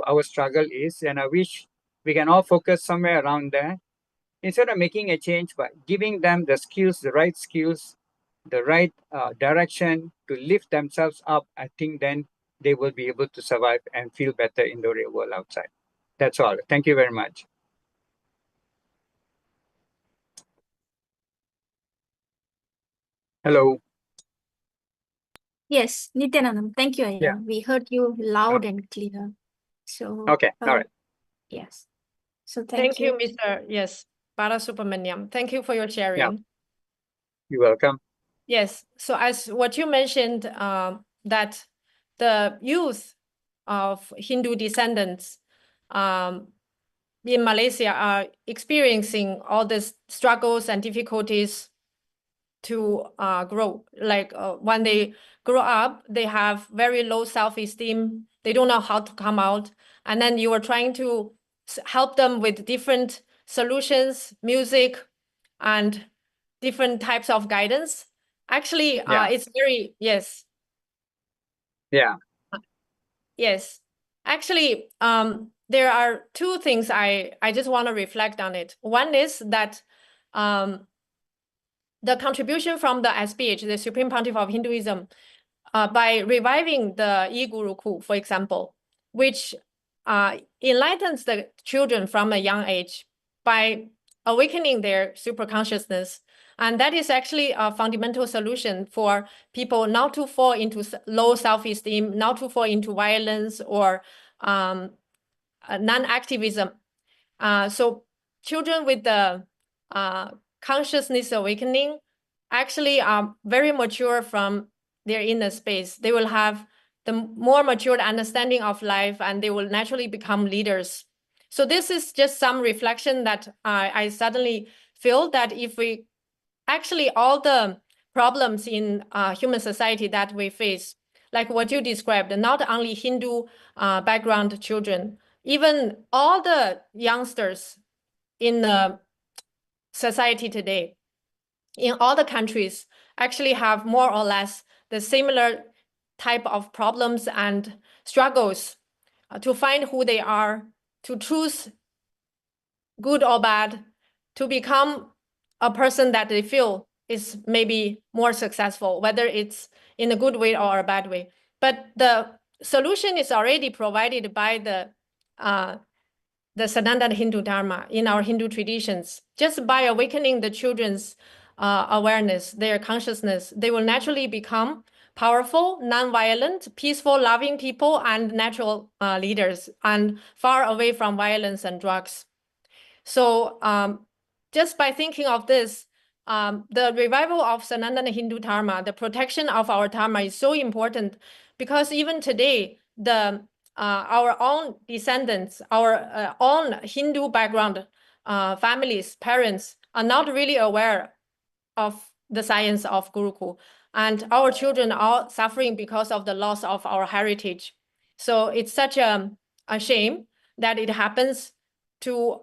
our struggle is. And I wish we can all focus somewhere around there. Instead of making a change, by giving them the skills, the right direction to lift themselves up, I think then they will be able to survive and feel better in the real world outside. That's all. Thank you very much. Hello. Yes, Nithyananda, thank you. Yeah. We heard you loud and clear. So okay, all right. Yes. So Thank you, Mr. Yes, Balasubramaniam. Thank you for your sharing. Yeah. You're welcome. Yes. So as what you mentioned, that the youth of Hindu descendants in Malaysia are experiencing all these struggles and difficulties to grow. Like when they grow up, they have very low self-esteem. They don't know how to come out. And then you are trying to help them with different solutions, music, and different types of guidance. Actually, it's very, yes. Yeah. Yes. Actually, there are two things I just want to reflect on it. One is that the contribution from the SPH, the Supreme Pontiff of Hinduism, by reviving the e-Gurukul, for example, which enlightens the children from a young age by awakening their superconsciousness. And that is actually a fundamental solution for people not to fall into low self-esteem, not to fall into violence or non-activism. So children with the consciousness awakening actually are very mature from their inner space. They will have the more matured understanding of life, and they will naturally become leaders. So this is just some reflection that I suddenly feel that if we actually all the problems in human society that we face, like what you described, not only Hindu background children, even all the youngsters in the society today, in all the countries, actually have more or less the similar type of problems and struggles to find who they are, to choose good or bad, to become a person that they feel is maybe more successful, whether it's in a good way or a bad way. But the solution is already provided by the Sanatana Hindu Dharma in our Hindu traditions. Just by awakening the children's awareness, their consciousness, they will naturally become powerful, non-violent, peaceful, loving people and natural leaders, and far away from violence and drugs. So just by thinking of this, the revival of Sanatana Hindu Dharma, the protection of our Dharma is so important, because even today, our own descendants, our own Hindu background families, parents are not really aware of the science of Gurukul. And our children are suffering because of the loss of our heritage. So it's such a shame that it happens to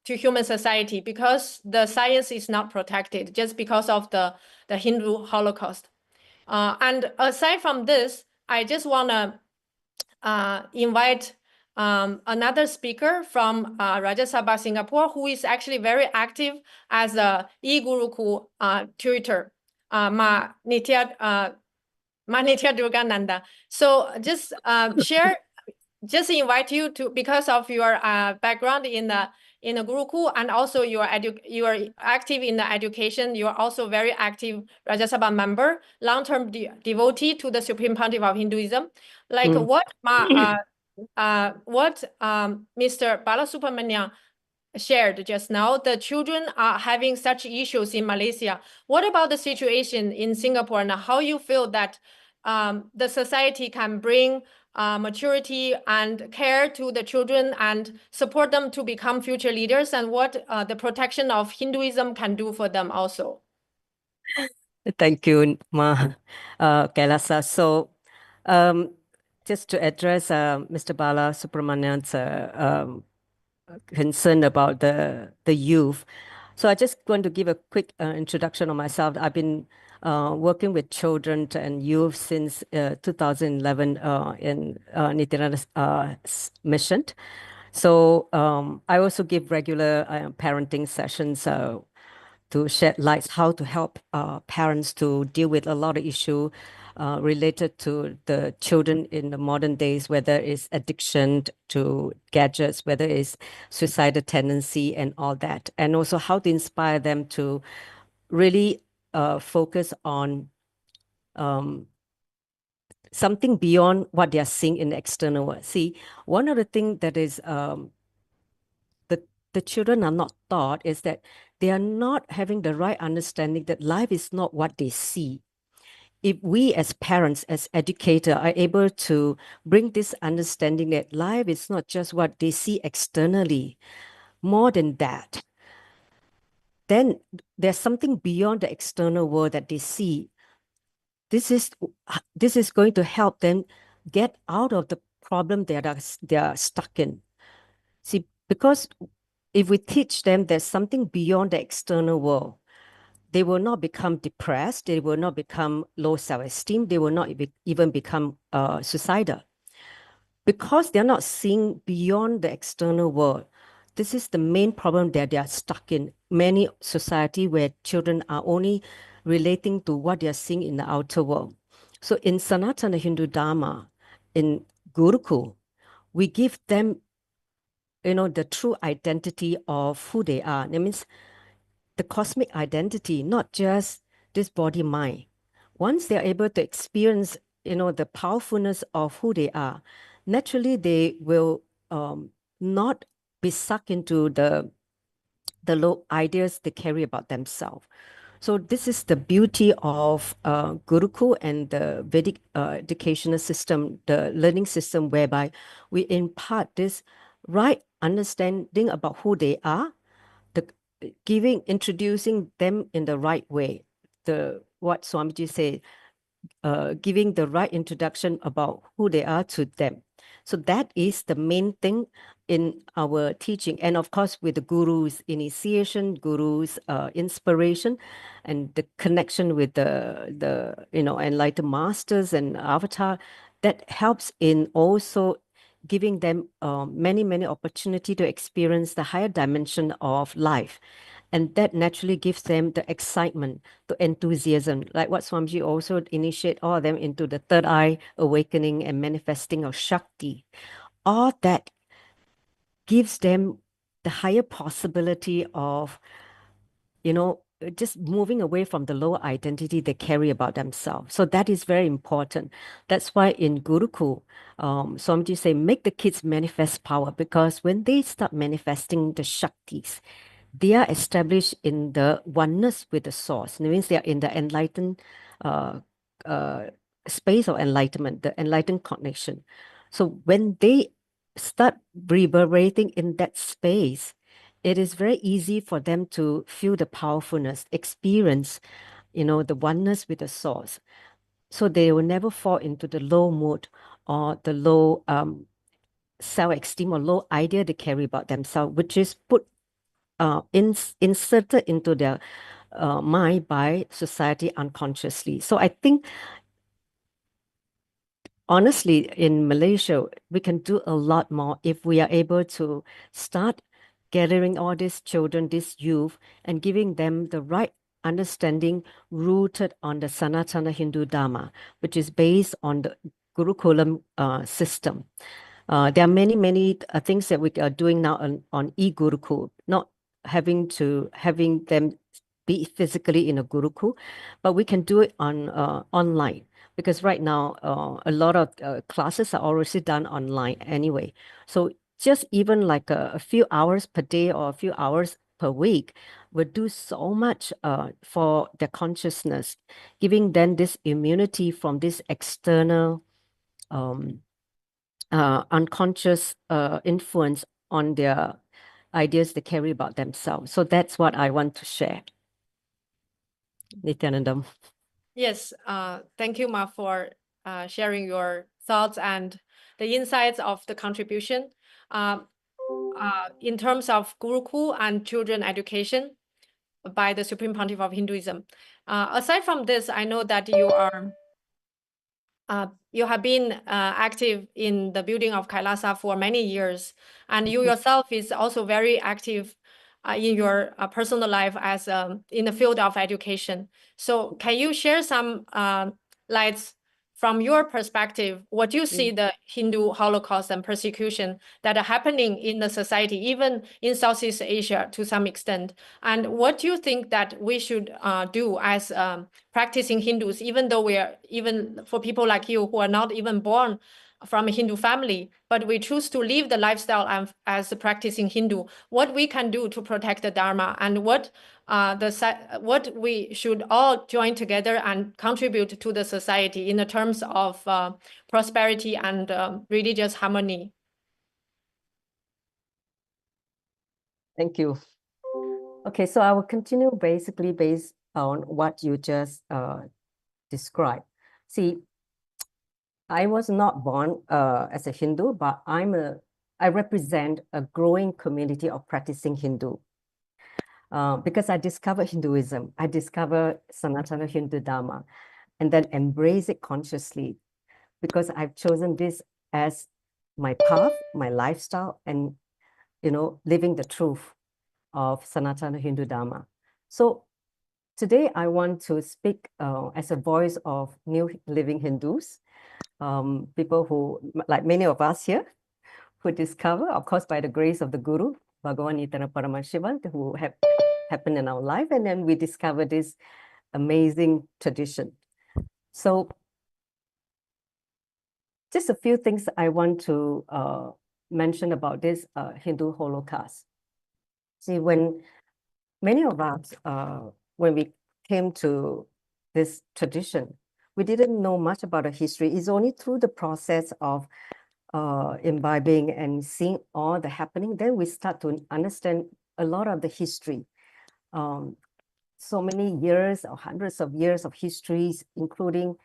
human society, because the science is not protected just because of the Hindu Holocaust. And aside from this, I just want to invite another speaker from Rajya Sabha, Singapore, who is actually very active as a e-Gurukul tutor, Ma Nithya Durgananda. So just just invite you to, because of your background in the Gurukul, and also you are active in the education. You are also very active Rajya Sabha member, long-term devotee to the Supreme Pontiff of Hinduism. Like what Mr. Balasubramaniam shared just now, the children are having such issues in Malaysia. What about the situation in Singapore, and how you feel that the society can bring maturity and care to the children and support them to become future leaders, and what the protection of Hinduism can do for them also? Thank you, Ma KAILASA. So just to address Mr. Balasubramaniam's concern about the youth. So I just want to give a quick introduction on myself. I've been working with children and youth since 2011 in Nithyananda's mission. So I also give regular parenting sessions to shed light how to help parents to deal with a lot of issues related to the children in the modern days, whether it's addiction to gadgets, whether it's suicidal tendency and all that, and also how to inspire them to really focus on something beyond what they are seeing in the external world. See, one of the things that is the children are not taught is that they are not having the right understanding that life is not what they see. If we as parents, as educators, are able to bring this understanding that life is not just what they see externally, more than that, then there's something beyond the external world that they see. This is going to help them get out of the problem they are stuck in. See, because if we teach them there's something beyond the external world, they will not become depressed, they will not become low self-esteem, they will not even become suicidal. Because they're not seeing beyond the external world, this is the main problem that they are stuck in. Many society where children are only relating to what they are seeing in the outer world. So in Sanatana Hindu Dharma, in Gurukul, we give them the true identity of who they are. That means the cosmic identity, not just this body mind. Once they're able to experience, the powerfulness of who they are, naturally they will not be sucked into the low ideas they carry about themselves. So this is the beauty of Gurukul and the Vedic educational system, the learning system, whereby we impart this right understanding about who they are, introducing them in the right way. What Swamiji said, giving the right introduction about who they are to them. So that is the main thing in our teaching. And of course, with the guru's initiation, guru's inspiration, and the connection with the enlightened masters and avatar, that helps in also giving them many opportunity to experience the higher dimension of life. And that naturally gives them the excitement, the enthusiasm, like what Swamiji also initiate all of them into the third eye awakening and manifesting of Shakti. All that gives them the higher possibility of, just moving away from the lower identity they carry about themselves. So that is very important. That's why in Gurukul, Swamiji say, make the kids manifest power, because when they start manifesting the Shaktis, they are established in the oneness with the source. It means they are in the enlightened space of enlightenment, the enlightened connection. So when they start reverberating in that space, it is very easy for them to feel the powerfulness, experience, the oneness with the source. So they will never fall into the low mood or the low self-esteem or low idea they carry about themselves, which is put inserted into their mind by society unconsciously. So I think, honestly, in Malaysia, we can do a lot more if we are able to start gathering all these children, this youth, and giving them the right understanding rooted on the Sanatana Hindu Dharma, which is based on the Gurukulam system. There are many things that we are doing now on e-Gurukul, not having them be physically in a Gurukul, but we can do it on online, because right now a lot of classes are already done online anyway. So just even like a few hours per day or a few hours per week would do so much for their consciousness, giving them this immunity from this external unconscious influence on their ideas they carry about themselves. So that's what I want to share. Nithyananda. Yes, thank you, Ma, for sharing your thoughts and the insights of the contribution. In terms of Gurukul and children education, by the Supreme Pontiff of Hinduism. Aside from this, I know that you have been active in the building of Kailasa for many years, and you yourself is also very active in your personal life as in the field of education. So can you share some lights from your perspective, what you see the Hindu Holocaust and persecution that are happening in the society, even in Southeast Asia to some extent? And what do you think that we should do as practicing Hindus, even though even for people like you who are not even born from a Hindu family, but we choose to live the lifestyle as a practicing Hindu, what we can do to protect the Dharma, and what we should all join together and contribute to the society in the terms of prosperity and religious harmony. Thank you. Okay, so I will continue basically based on what you just described. See, I was not born as a Hindu, but I represent a growing community of practicing Hindu. Because I discovered Hinduism, I discovered Sanatana Hindu Dharma, and then embrace it consciously, because I've chosen this as my path, my lifestyle, and living the truth of Sanatana Hindu Dharma. So today I want to speak as a voice of new living Hindus, people who, like many of us here, who discover, of course, by the grace of the Guru, Bhagavan Nithyananda Paramashiva, who have happened in our life, and then we discover this amazing tradition. So just a few things I want to mention about this Hindu Holocaust. See, when many of us, when we came to this tradition, we didn't know much about the history. It's only through the process of imbibing and seeing all the happening, then we start to understand a lot of the history. So many years or hundreds of years of histories, including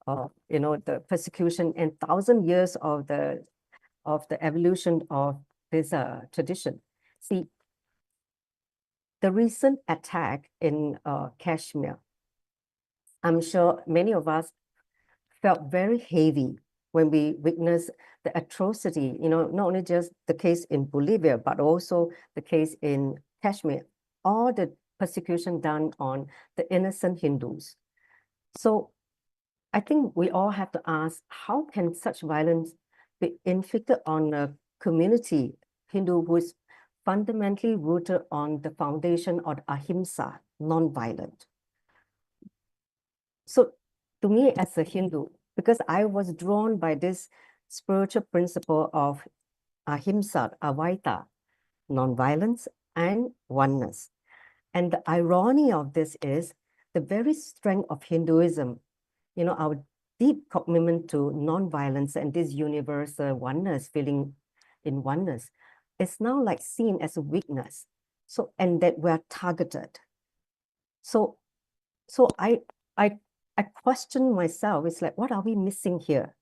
the persecution and 1,000 years of the evolution of this tradition. See, the recent attack in Kashmir, I'm sure many of us felt very heavy when we witnessed the atrocity, not only just the case in Bolivia, but also the case in Kashmir, all the persecution done on the innocent Hindus. So I think we all have to ask, how can such violence be inflicted on a community, Hindu, who is fundamentally rooted on the foundation of ahimsa, non-violent? So to me as a Hindu, because I was drawn by this spiritual principle of ahimsa, avaita, non-violence and oneness. And the irony of this is the very strength of Hinduism, our deep commitment to non-violence and this universal oneness, feeling in oneness, is now like seen as a weakness. So, and that we're targeted. So I question myself. It's like, what are we missing here?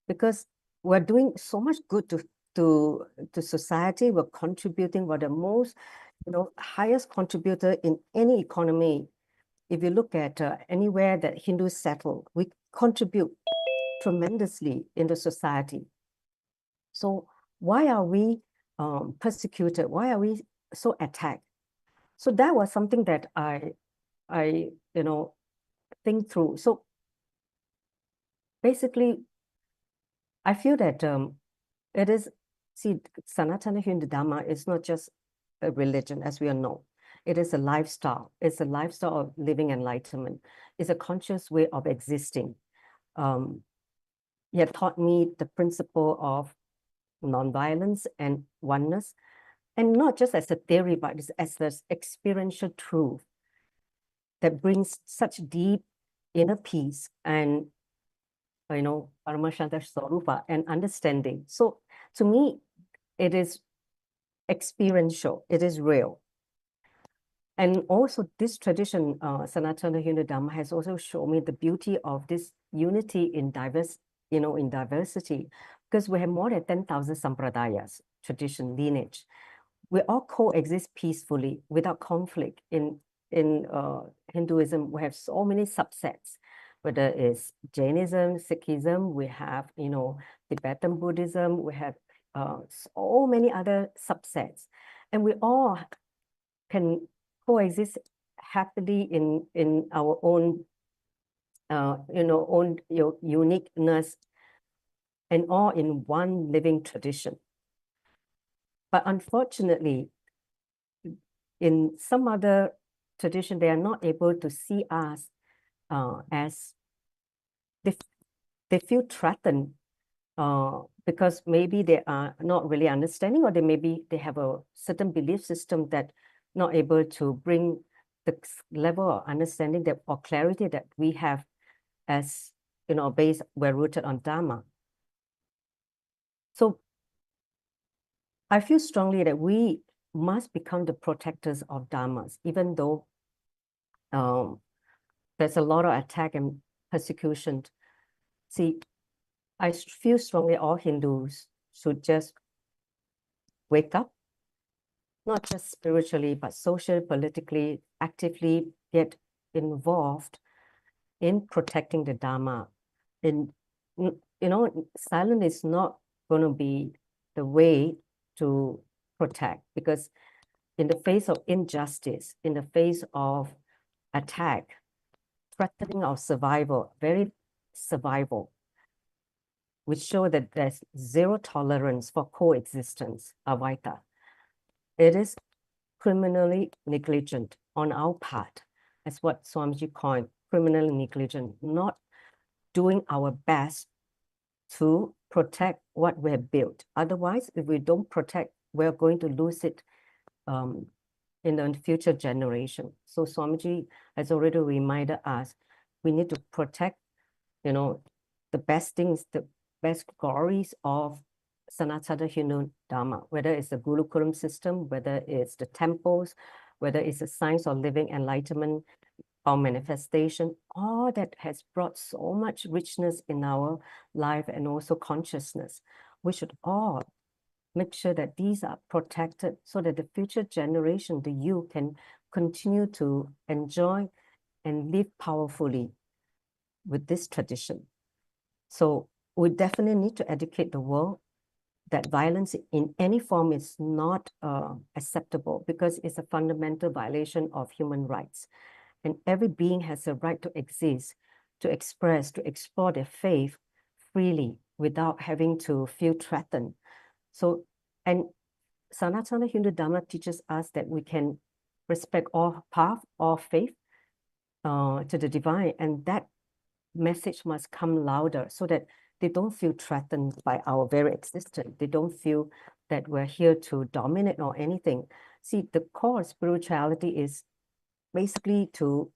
Because we're doing so much good to society. We're contributing. We're the most, highest contributor in any economy. If you look at anywhere that Hindus settle, we contribute tremendously in the society. So why are we persecuted? Why are we so attacked? So that was something that I think through. So basically, I feel that it is, see, Sanatana Hindu Dharma is not just a religion, as we all know. It is a lifestyle. It's a lifestyle of living enlightenment. It's a conscious way of existing. He had taught me the principle of nonviolence and oneness, and not just as a theory, but as this experiential truth that brings such deep inner peace and, Paramashanta Swarupa and understanding. So to me, it is experiential. It is real. And also this tradition, Sanatana Hindu Dharma, has also shown me the beauty of this unity in diversity, because we have more than 10,000 sampradayas, tradition, lineage. We all coexist peacefully without conflict in in Hinduism, we have so many subsets, whether it's Jainism, Sikhism, we have, Tibetan Buddhism, we have so many other subsets, and we all can coexist happily in our own, uniqueness, and all in one living tradition. But unfortunately, in some other tradition, they are not able to see us as they feel threatened because maybe they are not really understanding, or they have a certain belief system that not able to bring the level of understanding that or clarity that we have as, based, we're rooted on Dharma. So I feel strongly that we must become the protectors of Dharmas, even though there's a lot of attack and persecution. See, I feel strongly all Hindus should just wake up, not just spiritually, but socially, politically, actively get involved in protecting the Dharma. And, silence is not going to be the way to protect, because in the face of injustice, in the face of attack, threatening our survival, very survival, we show that there's zero tolerance for coexistence, Advaita. It is criminally negligent on our part, as what Swamiji coined, criminally negligent, not doing our best to protect what we have built. Otherwise, if we don't protect, we're going to lose it in the future generation. So Swamiji has already reminded us, we need to protect, the best things, the best glories of Sanatana Hindu Dharma, whether it's the Gurukulam system, whether it's the temples, whether it's the science of living enlightenment or manifestation, all that has brought so much richness in our life and also consciousness. We should all make sure that these are protected so that the future generation, the youth, can continue to enjoy and live powerfully with this tradition. So we definitely need to educate the world that violence in any form is not acceptable, because it's a fundamental violation of human rights. And every being has a right to exist, to express, to explore their faith freely without having to feel threatened. So, and Sanatana Hindu Dharma teaches us that we can respect all path, all faith to the divine, and that message must come louder so that they don't feel threatened by our very existence. They don't feel that we're here to dominate or anything. See, the core of spirituality is basically to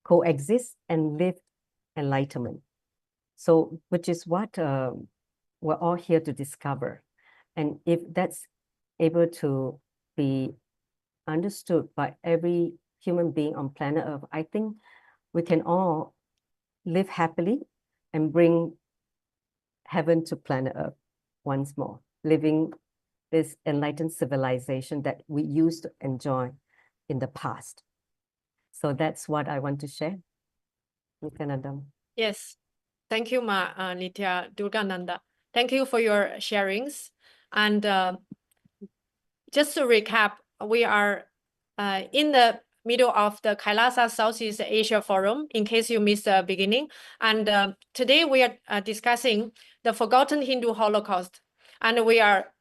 coexist and live enlightenment. So, which is what we're all here to discover. And if that's able to be understood by every human being on planet Earth, I think we can all live happily and bring heaven to planet Earth once more, living this enlightened civilization that we used to enjoy in the past. So that's what I want to share. Nithyananda. Yes. Thank you, Nithya Durgananda. Thank you for your sharings. And just to recap, we are in the middle of the KAILASA Southeast Asia Forum, in case you missed the beginning. And today we are discussing the forgotten Hindu Holocaust. And we are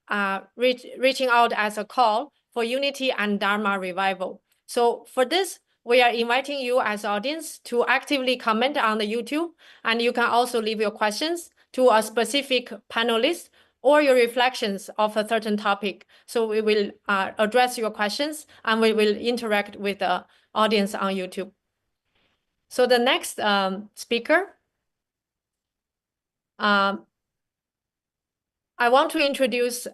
reaching out as a call for unity and Dharma revival. So for this, we are inviting you as audience to actively comment on the YouTube, and you can also leave your questions to a specific panelist or your reflections of a certain topic. So we will address your questions and we will interact with the audience on YouTube. So the next speaker, I want to introduce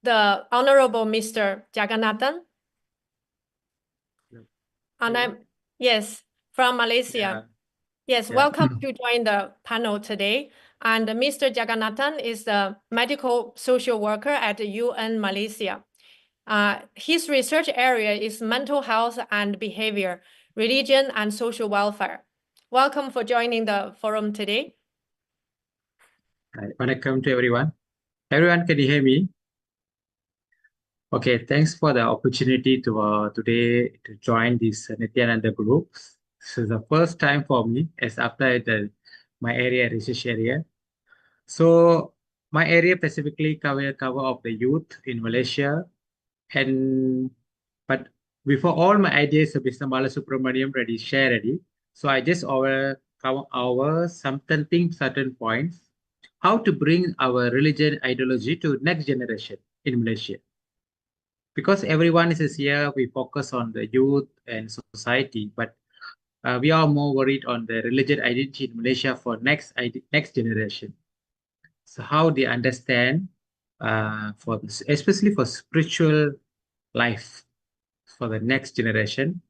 the Honorable Mr. Jagannathan. And yes, from Malaysia. Yeah. Yes, Yeah. welcome to join the panel today. And Mr. Jagannathan is the medical social worker at UN Malaysia. His research area is mental health and behavior, religion and social welfare. Welcome for joining the forum today. Hi, welcome to everyone. Everyone, can you hear me? Okay, thanks for the opportunity to today to join this Nithyananda group. This is the first time for me as after my research area. So my area specifically cover of the youth in Malaysia, but before all my ideas, Mr. Balasubramaniam already shared already. So I just cover our certain points, how to bring our religion ideology to next generation in Malaysia. Because everyone is here, we focus on the youth and society, but we are more worried on the religion identity in Malaysia for next generation. So how they understand especially for spiritual life for the next generation,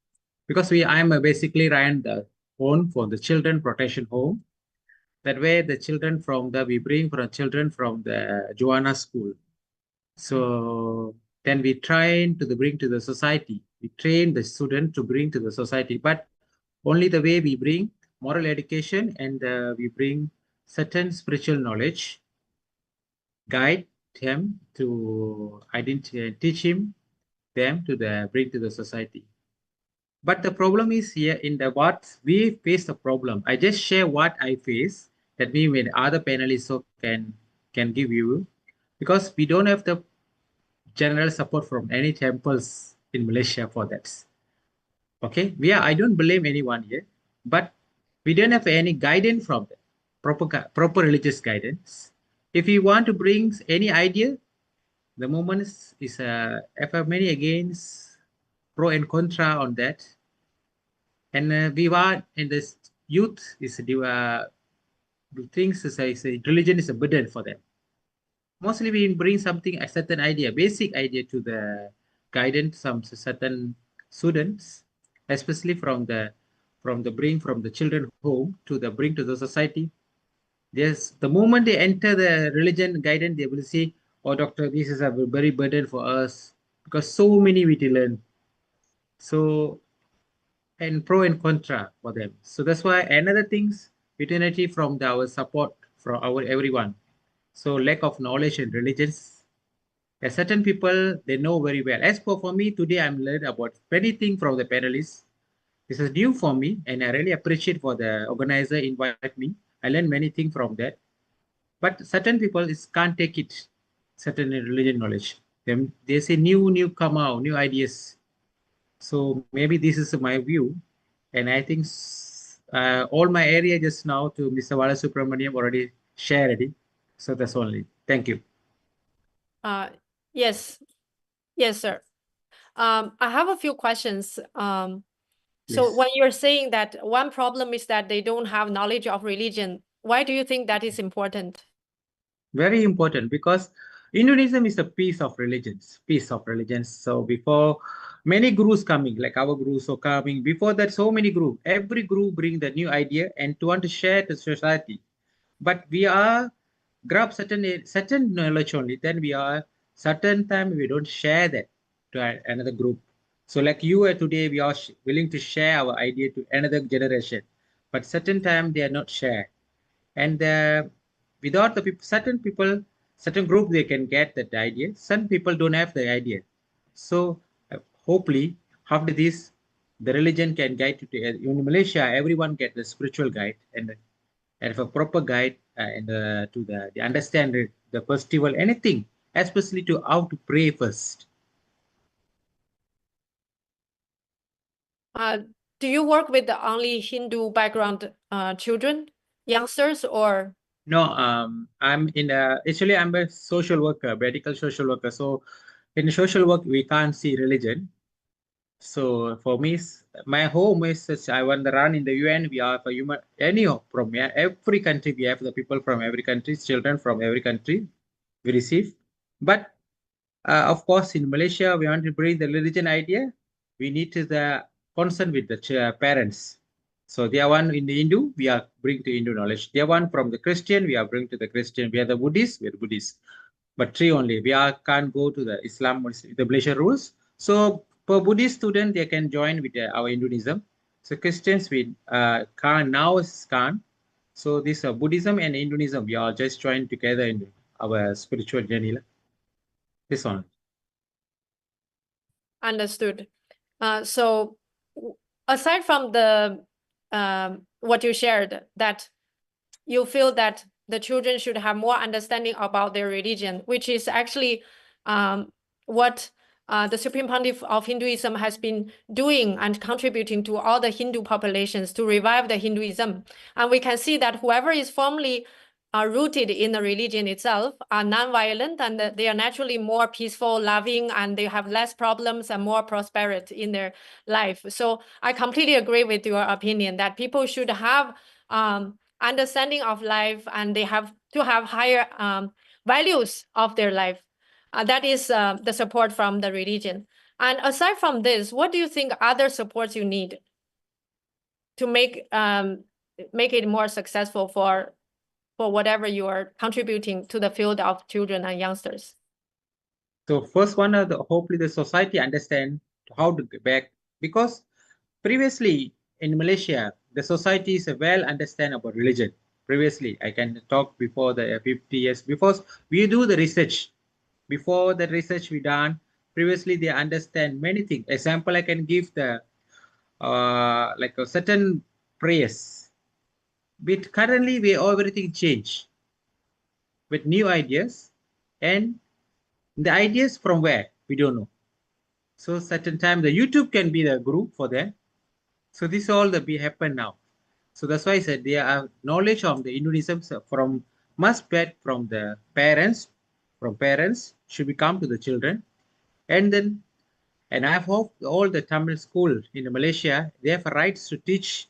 because I'm basically ran the home for the children protection home. That way the children we bring from children from the Joanna school. So then we train to bring to the society. We train the student to bring to the society, but only the way we bring moral education and we bring certain spiritual knowledge, guide him to identify, teach them to bring to the society. But the problem is here in what we face the problem. I just share what I face. That means when other panelists can give you, because we don't have the general support from any temples in Malaysia for that. Okay, I don't blame anyone here, but we don't have any guidance from them, proper religious guidance. If you want to bring any idea, the moment is many against pro and contra on that. And we want in this youth thinks religion is a burden for them. Mostly we bring something, a certain idea, basic idea to the guidance some certain students, especially from the children home to bring to the society. Yes, the moment they enter the religion guidance, they will say, "Oh, doctor, this is a very burden for us because so many we to learn." So, and pro and contra for them. So that's why another things unity from our support from our everyone. So lack of knowledge in religions. Certain people they know very well. As for me today, I'm learned about many things from the panelists. This is new for me, and I really appreciate for the organizer invite me. I learned many things from that. But certain people can't take it, certain religion knowledge. They say new come out, new ideas. So maybe this is my view, and I think all my area just now to Mr. Balasubramaniam already shared it. So that's only. Thank you. Yes, sir. I have a few questions. So Yes. when you're saying that one problem is that they don't have knowledge of religion, why do you think that is important? Very important, because Hinduism is a piece of religions. So before many gurus coming, like our gurus are coming, before that so many groups, every group bring the new idea and to want to share to society. But we are grab certain knowledge only, then we are certain time we don't share that to another group. So like you are today, we are willing to share our idea to another generation, but certain time they are not share. And without the certain group, they can get that idea. Some people don't have the idea. So hopefully after this, the religion can guide to in Malaysia, everyone get the spiritual guide and a proper guide and to the understand the festival, anything, especially to how to pray first. Do you work with the only Hindu background children, youngsters, or? No, I'm actually I'm a social worker, medical social worker. So in social work, we can't see religion. So for me, my home is I want to run in the UN. We are for human from every country. We have the people from every country, children from every country. We receive, but of course in Malaysia we want to bring the religion idea. We need to the concern with the parents. So they are one in the Hindu, we are bring to Hindu knowledge. They are one from the Christian, we are bring to the Christian. We are the Buddhist, we are Buddhist. but 3 only. We can't go to the Islam, the Malaysia rules. So for Buddhist student, they can join with our Hinduism. So Christians, we can't. So this Buddhism and Hinduism, we all just join together in our spiritual journey. This one. Understood. So aside from the what you shared, that you feel that the children should have more understanding about their religion, which is actually what the Supreme Pontiff of Hinduism has been doing and contributing to all the Hindu populations to revive the Hinduism. And we can see that whoever is firmly rooted in the religion itself are non-violent, and they are naturally more peaceful, loving, and they have less problems and more prosperity in their life. So I completely agree with your opinion that people should have understanding of life, and they have to have higher values of their life. That is the support from the religion. And aside from this, what do you think other supports you need to make it more successful for whatever you are contributing to the field of children and youngsters? So first one, hopefully the society understand how to get back, because previously in Malaysia, the society is well understand about religion. Previously, I can talk before the 50 years, because we do the research. Before the research we done, previously they understand many things. Example, I can give the like a certain prayers. But currently we everything change with new ideas, and the ideas from where we don't know. So certain time the YouTube can be the group for them. So this all that be happen now. So that's why I said there are knowledge of the Hinduism from must get from the parents. From parents should become to the children, and then I hope all the Tamil school in Malaysia, they have rights to teach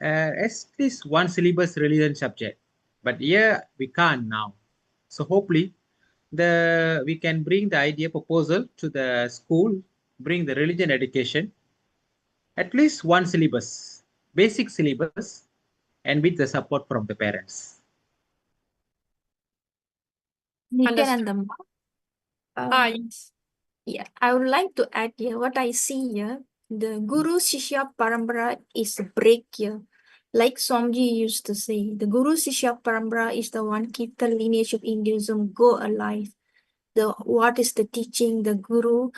at least one syllabus religion subject. But here we can't now. So hopefully we can bring the idea proposal to the school, bring the religion education, at least one syllabus, basic syllabus, and with the support from the parents. Nithyananda, Yes. yeah, I would like to add here what I see here. The Guru Shishya Parampara is a break here. Like Swamiji used to say, the Guru Shishya Parampara is the one keep the lineage of Hinduism go alive. What is the teaching the Guru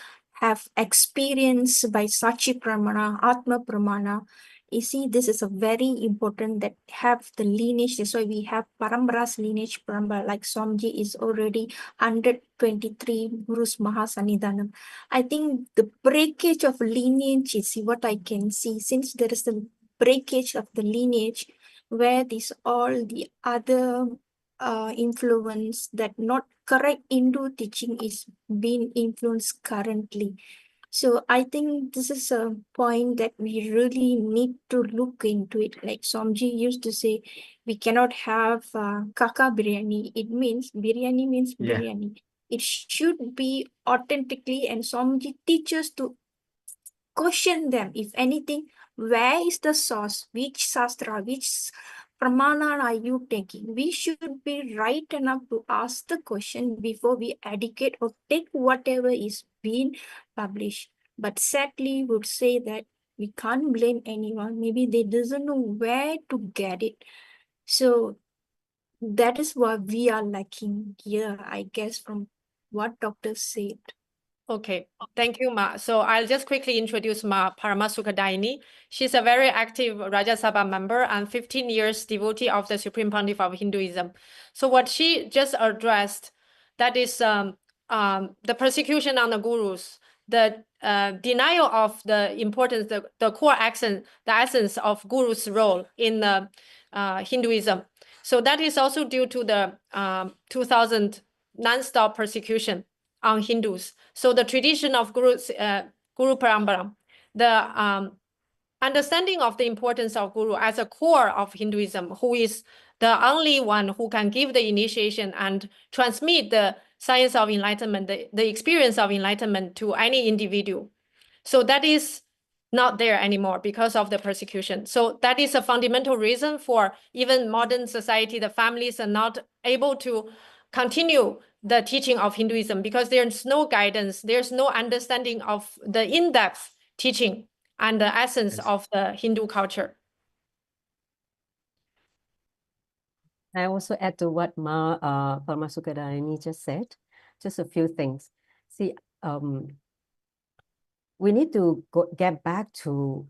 have experienced by Sachi Pramana, Atma Pramana. You see, this is a very important that have the lineage. That's why we have Parampara's lineage Parampara. Like Swamiji is already 123 Gurus Mahasanidhanam. I think the breakage of lineage is what I can see. Since there is the breakage of the lineage, where these all the other influence that not correct Hindu teaching is being influenced currently. So I think this is a point that we really need to look into it. Like Swamiji used to say, we cannot have kaka biryani. It means biryani means Yeah. biryani. It should be authentically, and Swamiji teaches to question them. If anything, where is the source? Which sastra, which pramana are you taking? We should be right enough to ask the question before we educate or take whatever is being published. But sadly, would say that we can't blame anyone. Maybe they doesn't know where to get it. So that is what we are lacking here, I guess, from what doctors said. Okay, thank you, Ma. So I'll just quickly introduce Ma Paramasukadaini. She's a very active Rajya Sabha member and 15 years devotee of the Supreme Pontiff of Hinduism. So what she just addressed, that is the persecution on the gurus, the denial of the importance, the core accent, the essence of gurus' role in Hinduism. So that is also due to the 2000 non-stop persecution on Hindus. So the tradition of Guru Parampara, the understanding of the importance of Guru as a core of Hinduism, who is the only one who can give the initiation and transmit the science of enlightenment, the experience of enlightenment to any individual. So that is not there anymore because of the persecution. So that is a fundamental reason for even modern society, the families are not able to continue the teaching of Hinduism, because there's no guidance, there's no understanding of the in-depth teaching and the essence of the Hindu culture. I also add to what Paramasukadarani just said, just a few things. See, we need to get back to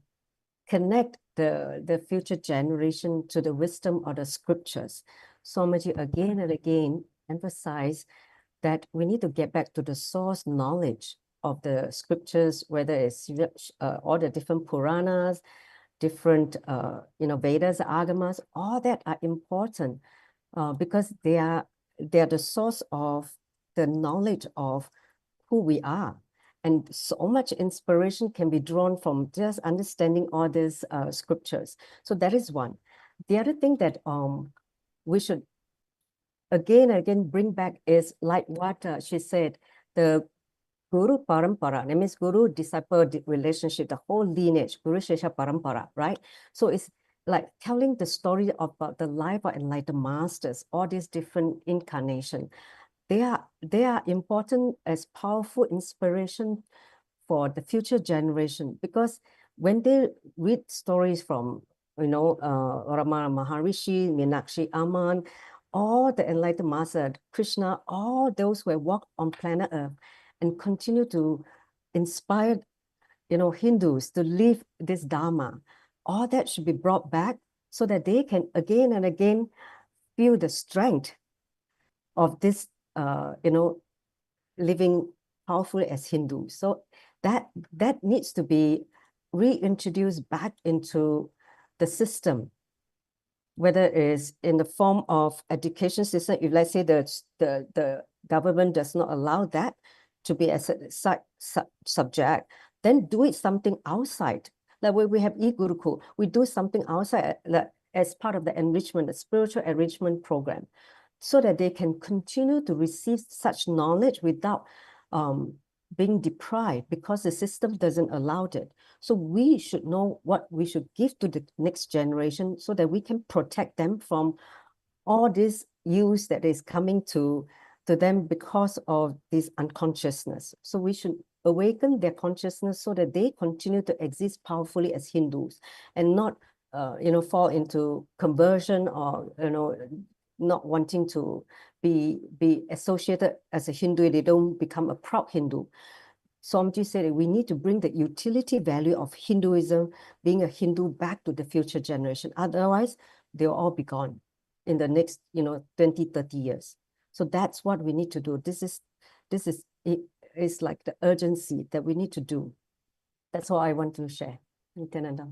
connect the future generation to the wisdom of the scriptures. Swamiji again and again emphasize that we need to get back to the source knowledge of the scriptures, whether it's all the different Puranas, different Vedas, Agamas, all that are important because they are the source of the knowledge of who we are. And so much inspiration can be drawn from just understanding all these scriptures. So that is one. The other thing that we should again and again bring back is like what she said, the Guru Parampara, that means Guru-disciple relationship, the whole lineage, Guru Shesha Parampara, right? So it's like telling the story about the life of enlightened masters, all these different incarnations. They are important as powerful inspiration for the future generation, because when they read stories from, Ramana Maharishi, Meenakshi Amman, all the enlightened master, Krishna, all those who have walked on planet Earth and continue to inspire, Hindus to live this Dharma, all that should be brought back so that they can again and again feel the strength of this, living powerfully as Hindus. So that needs to be reintroduced back into the system, whether it's in the form of education system. If let's say the government does not allow that to be as a subject, then do it something outside. Like when we have e-Gurukul, we do something outside as part of the enrichment, the spiritual enrichment program, so that they can continue to receive such knowledge without being deprived, because the system doesn't allow it. So we should know what we should give to the next generation so that we can protect them from all this use that is coming to them because of this unconsciousness. So we should awaken their consciousness so that they continue to exist powerfully as Hindus and not, fall into conversion or, not wanting to be associated as a Hindu. They don't become a proud Hindu. Swamiji said we need to bring the utility value of Hinduism, being a Hindu, back to the future generation. Otherwise, they'll all be gone in the next, 20, 30 years. So that's what we need to do. This is it is like the urgency that we need to do. That's all I want to share. Nithyananda.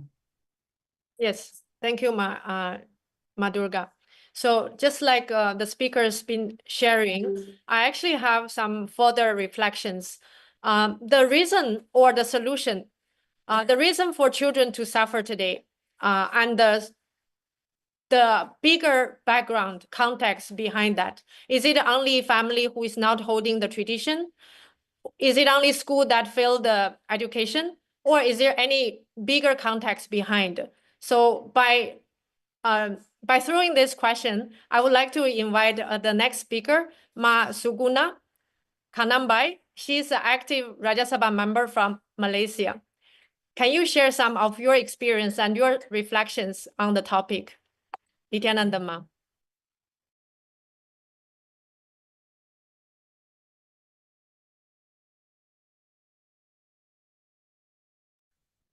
Yes, thank you, Madurga. So just like the speaker's been sharing, I actually have some further reflections. The reason or the solution, the reason for children to suffer today, and the bigger background context behind that. Is it only family who is not holding the tradition? Is it only school that failed the education? Or is there any bigger context behind? So by throwing this question, I would like to invite the next speaker, Ma Suguna Kanambai. She's an active Rajya Sabha member from Malaysia. Can you share some of your experience and your reflections on the topic? Nithyananda Ma.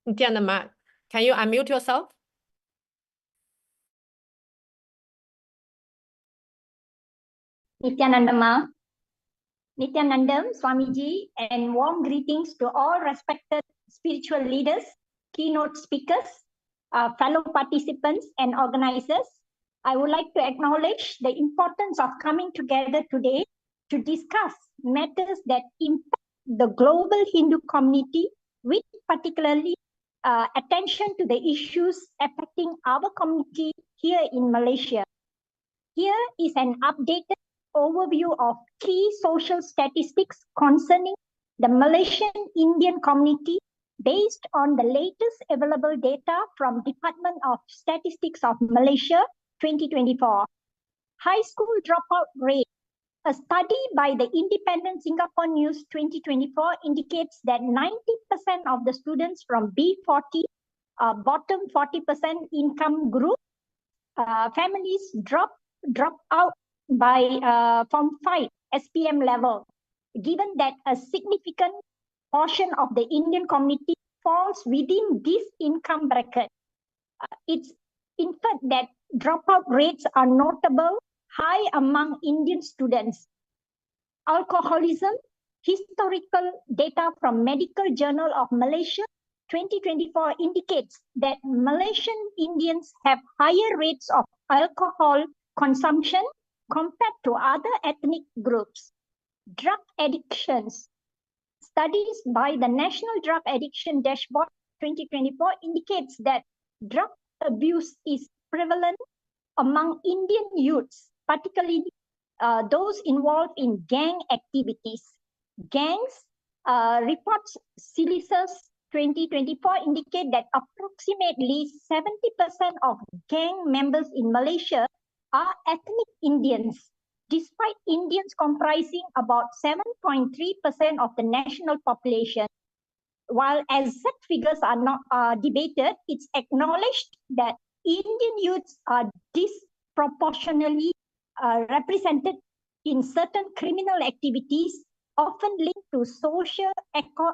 Nithyananda Ma, can you unmute yourself? Nithyanandam, Swamiji, and warm greetings to all respected spiritual leaders, keynote speakers, fellow participants and organizers. I would like to acknowledge the importance of coming together today to discuss matters that impact the global Hindu community, with particularly attention to the issues affecting our community here in Malaysia. Here is an updated overview of key social statistics concerning the Malaysian Indian community based on the latest available data from Department of Statistics of Malaysia 2024. High school dropout rate, A study by the Independent Singapore News 2024 indicates that 90% of the students from B40, bottom 40% income group, families drop out by Form 5 SPM level, given that a significant portion of the Indian community falls within this income bracket. It's inferred that dropout rates are notable high among Indian students. Alcoholism, historical data from Medical Journal of Malaysia 2024 indicates that Malaysian Indians have higher rates of alcohol consumption compared to other ethnic groups. Drug addictions. Studies by the National Drug Addiction Dashboard 2024 indicates that drug abuse is prevalent among Indian youths, particularly those involved in gang activities. Gangs reports CILISA's 2024 indicate that approximately 70% of gang members in Malaysia are ethnic Indians, despite Indians comprising about 7.3% of the national population. While exact figures are not debated, it's acknowledged that Indian youths are disproportionately represented in certain criminal activities, often linked to social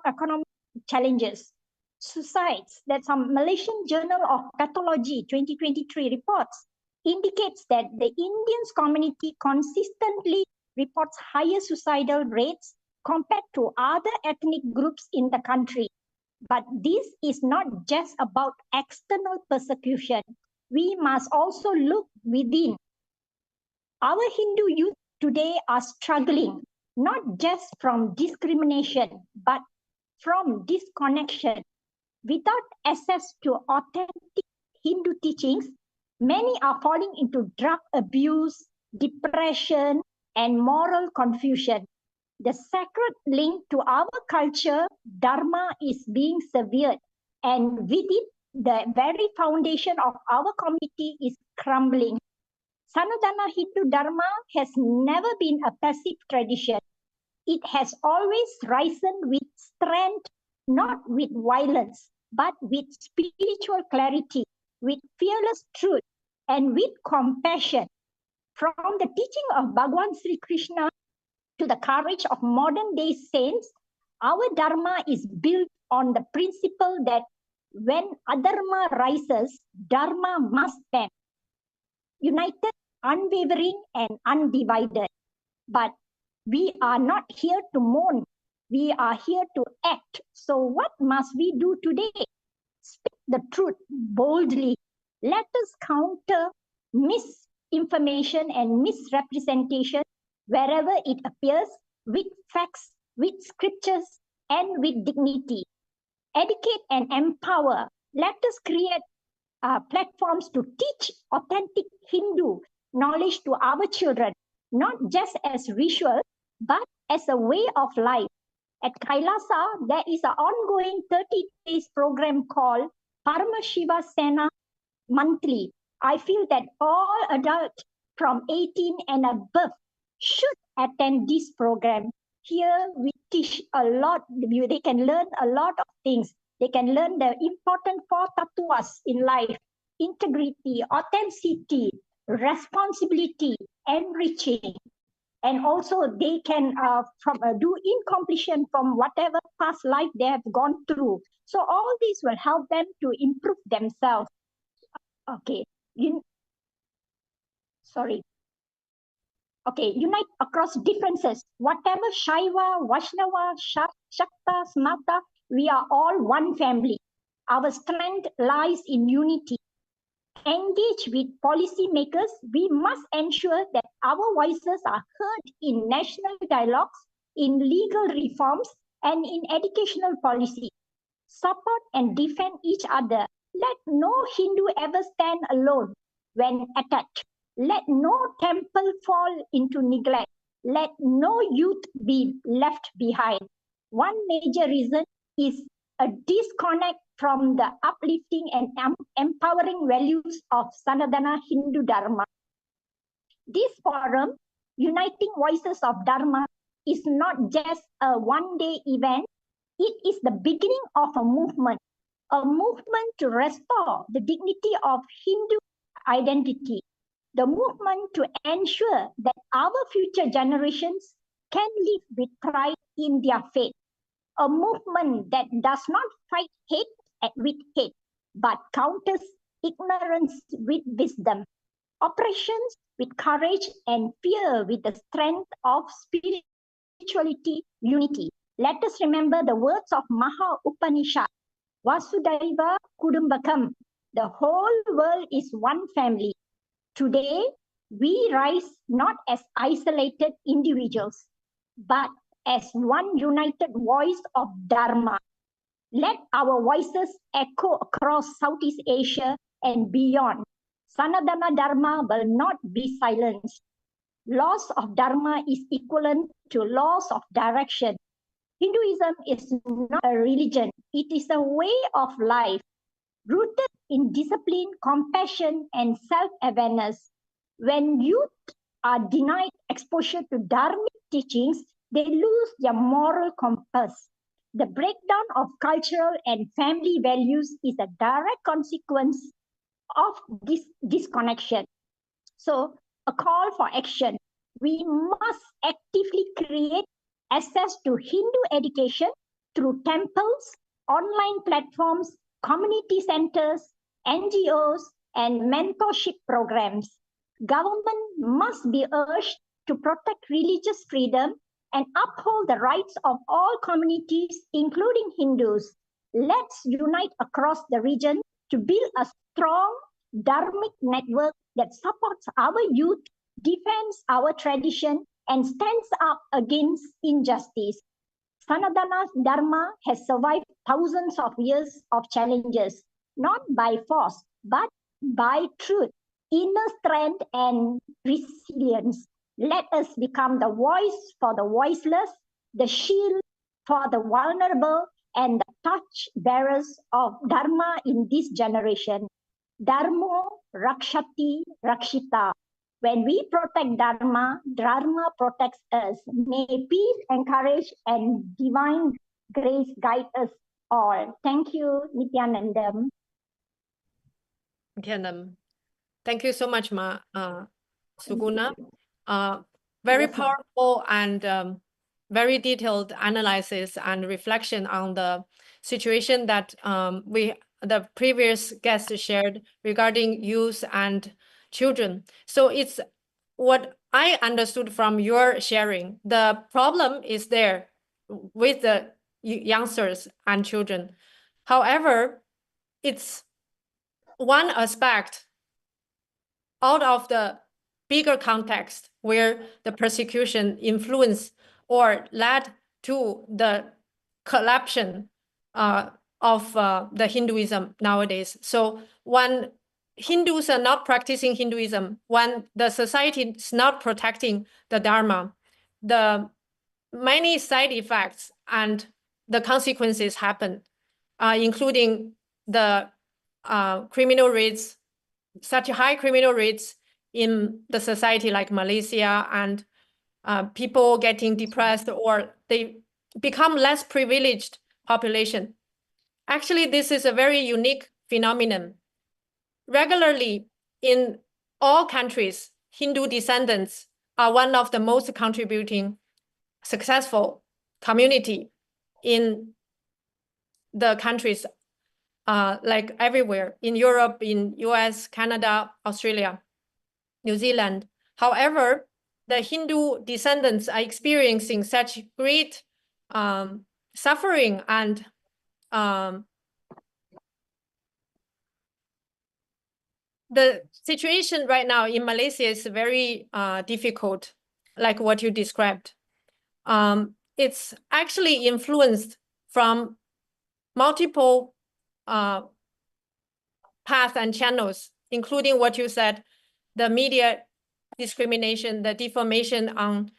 economic challenges. Suicides, that some Malaysian Journal of Pathology 2023 reports, indicates that the Indian community consistently reports higher suicidal rates compared to other ethnic groups in the country. But this is not just about external persecution. We must also look within. Our Hindu youth today are struggling, not just from discrimination, but from disconnection. Without access to authentic Hindu teachings, many are falling into drug abuse, depression, and moral confusion. The sacred link to our culture, Dharma, is being severed, and with it, the very foundation of our community is crumbling. Sanatana Hindu Dharma has never been a passive tradition. It has always risen with strength, not with violence, but with spiritual clarity, with fearless truth, and with compassion. From the teaching of Bhagavan Sri Krishna to the courage of modern day saints, our Dharma is built on the principle that when adharma rises, Dharma must stand, united, unwavering, and undivided. But we are not here to mourn. We are here to act. So what must we do today? Speak the truth boldly. Let us counter misinformation and misrepresentation wherever it appears, with facts, with scriptures, and with dignity. Educate and empower. Let us create platforms to teach authentic Hindu knowledge to our children, not just as ritual, but as a way of life. At Kailasa, there is an ongoing 30 days program called Parama Shiva Sena Monthly. I feel that all adults from 18 and above should attend this program. Here we teach a lot. They can learn a lot of things. They can learn the important 4 tattvas in life: integrity, authenticity, responsibility, enriching. And also they can do incompletion from whatever past life they have gone through. So all these will help them to improve themselves. Okay. Okay, unite across differences. Whatever Shaiva, Vaishnava, Shakta, Smata, we are all one family. Our strength lies in unity. Engage with policymakers, we must ensure that our voices are heard in national dialogues, in legal reforms, and in educational policy. Support and defend each other. Let no Hindu ever stand alone when attacked. Let no temple fall into neglect. Let no youth be left behind. One major reason is a disconnect from the uplifting and empowering values of Sanatana Hindu Dharma. This forum Uniting Voices of Dharma is not just a one-day event. It is the beginning of a movement to restore the dignity of Hindu identity, the movement to ensure that our future generations can live with pride in their faith, a movement that does not fight hate with hate, but counters ignorance with wisdom, oppressions with courage, and fear with the strength of spirituality, unity. Let us remember the words of Maha Upanishad, Vasudhaiva Kudumbakam. The whole world is one family. Today, we rise not as isolated individuals, but as one united voice of Dharma. Let our voices echo across Southeast Asia and beyond. Sanatana Dharma will not be silenced. Loss of Dharma is equivalent to loss of direction. Hinduism is not a religion. It is a way of life rooted in discipline, compassion, and self-awareness. When youth are denied exposure to Dharmic teachings, they lose their moral compass. The breakdown of cultural and family values is a direct consequence of this disconnection. So, a call for action. We must actively create access to Hindu education through temples, online platforms, community centers, NGOs, and mentorship programs. Government must be urged to protect religious freedom and uphold the rights of all communities, including Hindus. Let's unite across the region to build a strong Dharmic network that supports our youth, defends our tradition, and stands up against injustice. Sanatana Dharma has survived thousands of years of challenges, not by force, but by truth, inner strength, and resilience. Let us become the voice for the voiceless, the shield for the vulnerable, and the touch bearers of Dharma in this generation. Dharma Rakshati Rakshita. When we protect Dharma, Dharma protects us. May peace and courage and divine grace guide us all. Thank you, Nithyananda. Thank you so much, Suguna. Very powerful and very detailed analysis and reflection on the situation that the previous guest shared regarding youth and children. So it's what I understood from your sharing. The problem is there with the youngsters and children. However, it's one aspect out of the bigger context where the persecution influenced or led to the collapse of the Hinduism nowadays. So when Hindus are not practicing Hinduism, when the society is not protecting the Dharma, the many side effects and the consequences happen, including the criminal rates, such high criminal rates in the society like Malaysia, and people getting depressed or they become less privileged population. Actually, this is a very unique phenomenon. Regularly in all countries, Hindu descendants are one of the most contributing successful community in the countries like everywhere in Europe, in US, Canada, Australia, New Zealand. However, the Hindu descendants are experiencing such great suffering and the situation right now in Malaysia is very difficult, like what you described. It's actually influenced from multiple paths and channels, including what you said, the media discrimination, the defamation on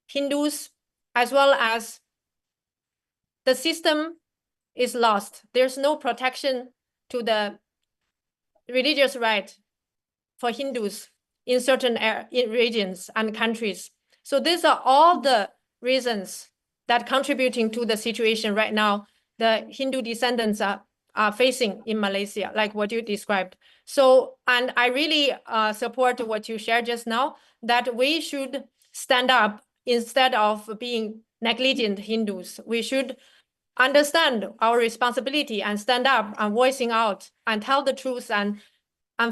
Hindus, as well as the system is lost. There's no protection to the religious right for Hindus in certain regions and countries. So these are all the reasons that contributing to the situation right now the Hindu descendants are facing in Malaysia, like what you described. So, and I really support what you shared just now, that we should stand up instead of being negligent Hindus. We should understand our responsibility and stand up and voicing out and tell the truth and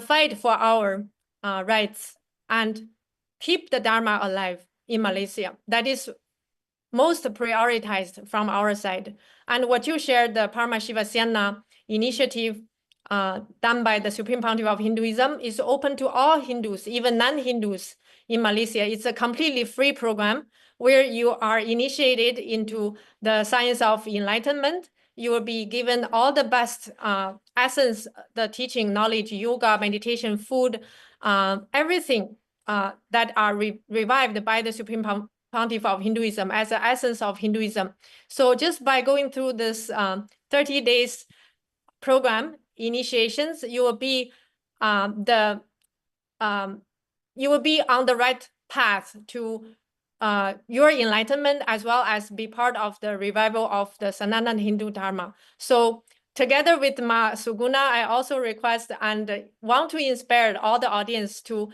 fight for our rights and keep the Dharma alive in Malaysia. That is most prioritized from our side. And what you shared, the Paramashiva initiative done by the Supreme Pontiff of Hinduism is open to all Hindus, even non-Hindus in Malaysia. It's a completely free program where you are initiated into the science of enlightenment. You will be given all the best essence, the teaching, knowledge, yoga, meditation, food, everything that are revived by the Supreme Pontiff of Hinduism as the essence of Hinduism. So just by going through this 30 days program initiations, you will be you will be on the right path to your enlightenment, as well as be part of the revival of the Sanatana Hindu Dharma. So together with Ma Suguna, I also request and want to inspire all the audience to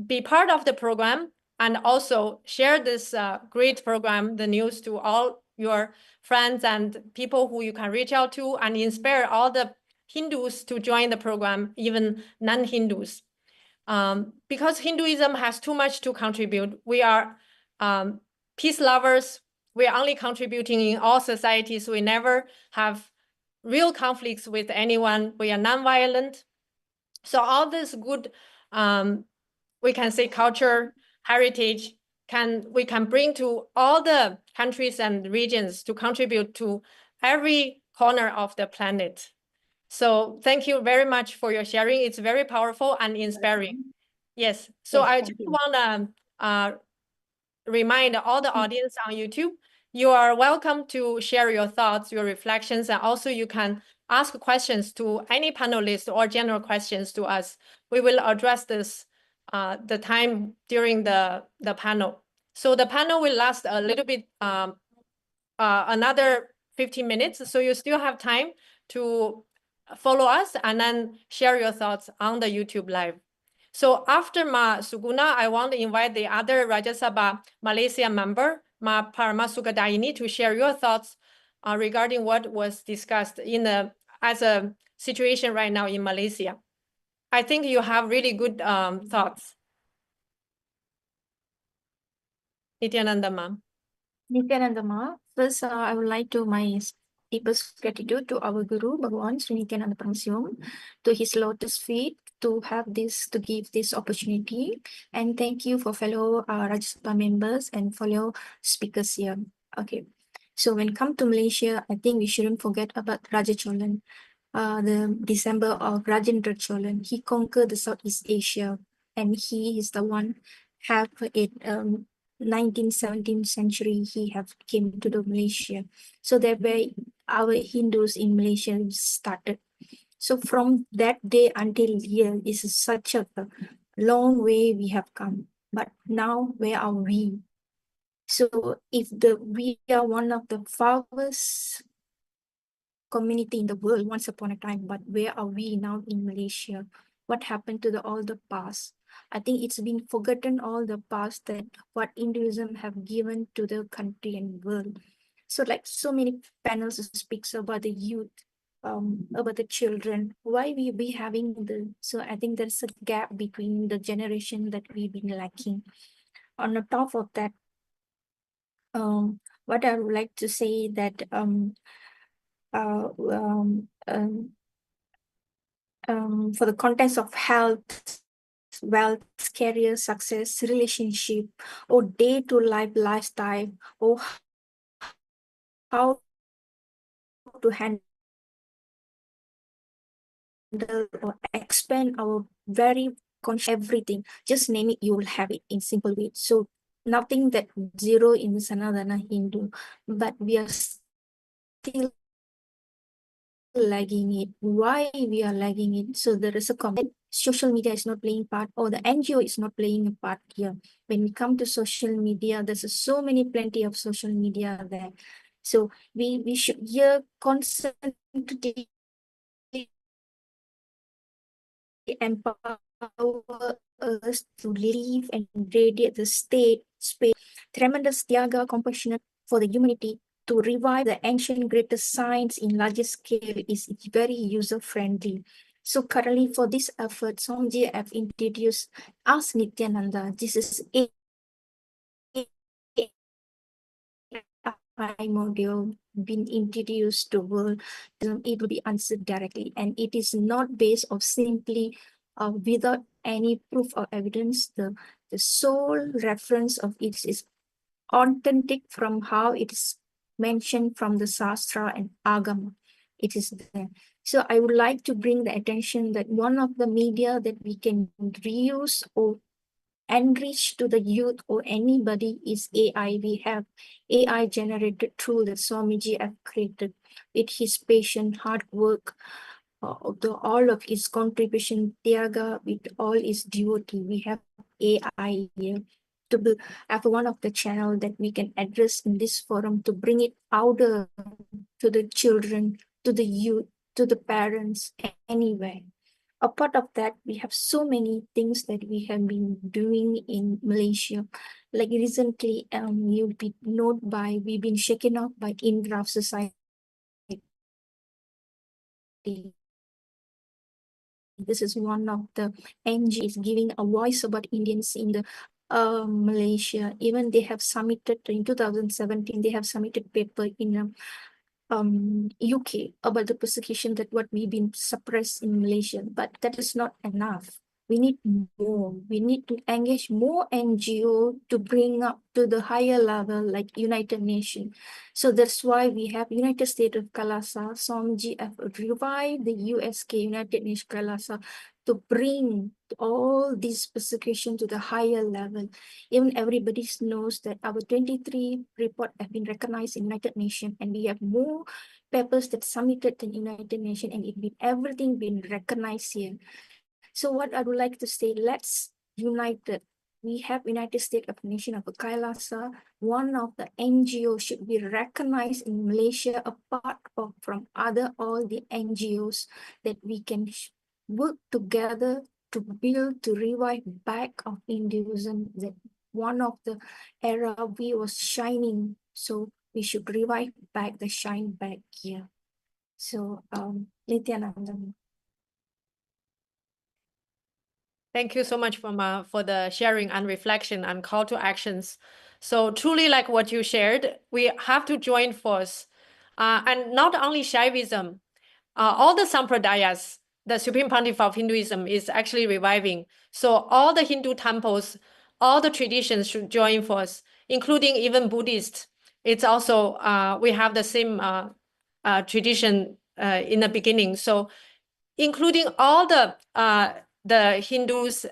be part of the program and also share this great program, the news, to all your friends and people who you can reach out to, and inspire all the Hindus to join the program, even non-Hindus. Because Hinduism has too much to contribute. We are peace lovers. We are only contributing in all societies. We never have real conflicts with anyone. We are non-violent. So all this good, we can say, culture, heritage, we can bring to all the countries and regions to contribute to every corner of the planet. So thank you very much for your sharing. It's very powerful and inspiring. Yes. So Yes, I thank just you. want to remind all the audience on YouTube, you are welcome to share your thoughts, your reflections, and also you can ask questions to any panelist or general questions to us. We will address this the time during the panel. So the panel will last a little bit, another 15 minutes. So you still have time to follow us and then share your thoughts on the YouTube live. So after Ma Suguna, I want to invite the other Rajya Sabha Malaysia member, Ma Paramasukadaini, to share your thoughts regarding what was discussed as a situation right now in Malaysia. I think you have really good thoughts. Nithyananda ma'am. Nithyananda Ma. First, I would like to my deepest gratitude to our Guru, Bhagavan Sri Nithyananda Paramasivam, to his lotus feet, to give this opportunity. And thank you for fellow Rajya Sabha members and fellow speakers here. Okay. So when come to Malaysia, I think we shouldn't forget about Raja Cholan. The December of Rajendra Cholan. He conquered the Southeast Asia, and he is the one have it 19th, 17th century, he have came to the Malaysia. So that way our Hindus in Malaysia started. So from that day until here is such a long way we have come. But now where are we? So if we are one of the farthest community in the world once upon a time, but where are we now in Malaysia? What happened to all the past? I think it's been forgotten all the past that what Hinduism have given to the country and world. So like so many panels speaks about the youth, about the children, why we be having so I think there's a gap between the generation that we've been lacking. On the top of that, what I would like to say that for the context of health, wealth, career, success, relationship, or day-to-life lifestyle, or how to handle or expand our very everything. Just name it, you will have it in simple way. So nothing that zero in Sanatana Hindu, but we are still lagging it. Why we are lagging it? So there is a comment social media is not playing part, or the NGO is not playing a part here. When we come to social media, there's so many plenty of social media there. So we should here constantly empower us to live and radiate the state, space, tremendous Tyaga, compassionate for the humanity, to revive the ancient greatest science in larger scale is very user-friendly. So currently for this effort, Somji have introduced us Nithyananda. This is AI module been introduced to world. It will be answered directly, and it is not based of simply without any proof or evidence. The sole reference of it is authentic from how it is mentioned from the Sastra and Agama. It is there. So I would like to bring the attention that one of the media that we can reuse or enrich to the youth or anybody is AI. We have AI generated tool that Swamiji have created with his patient hard work, all of his contribution, Tyaga, with all his devotee. We have AI here to be have one of the channel that we can address in this forum to bring it out to the children, to the youth, to the parents, anywhere. Apart of that, we have so many things that we have been doing in Malaysia. Like recently, you'll be we've been shaken up by in-draft society. This is one of the NGOs giving a voice about Indians in the Malaysia. Even they have submitted in 2017, they have submitted paper in UK about the persecution that what we've been suppressed in Malaysia, but that is not enough. We need more. We need to engage more NGO to bring up to the higher level, like United Nations. So that's why we have United States of KAILASA, Somji have revived the USK, United Nations KAILASA, to bring all this persecution to the higher level. Even everybody knows that our 23 report have been recognized in United Nations, and we have more papers that submitted to United Nations, and everything been recognized here. So what I would like to say, let's unite it. We have United States of Nation of KAILASA. One of the NGOs should be recognized in Malaysia apart from all the NGOs that we can work together to build, to revive back of Hinduism. That one of the era we was shining. So we should revive back the shine back here. So Nithyananda. Thank you so much for the sharing and reflection and call to actions. So truly, like what you shared, we have to join force. And not only Shaivism, all the Sampradayas, the Supreme Pontiff of Hinduism is actually reviving. So all the Hindu temples, all the traditions should join force, including even Buddhist. It's also, we have the same tradition in the beginning. So including all the Hindus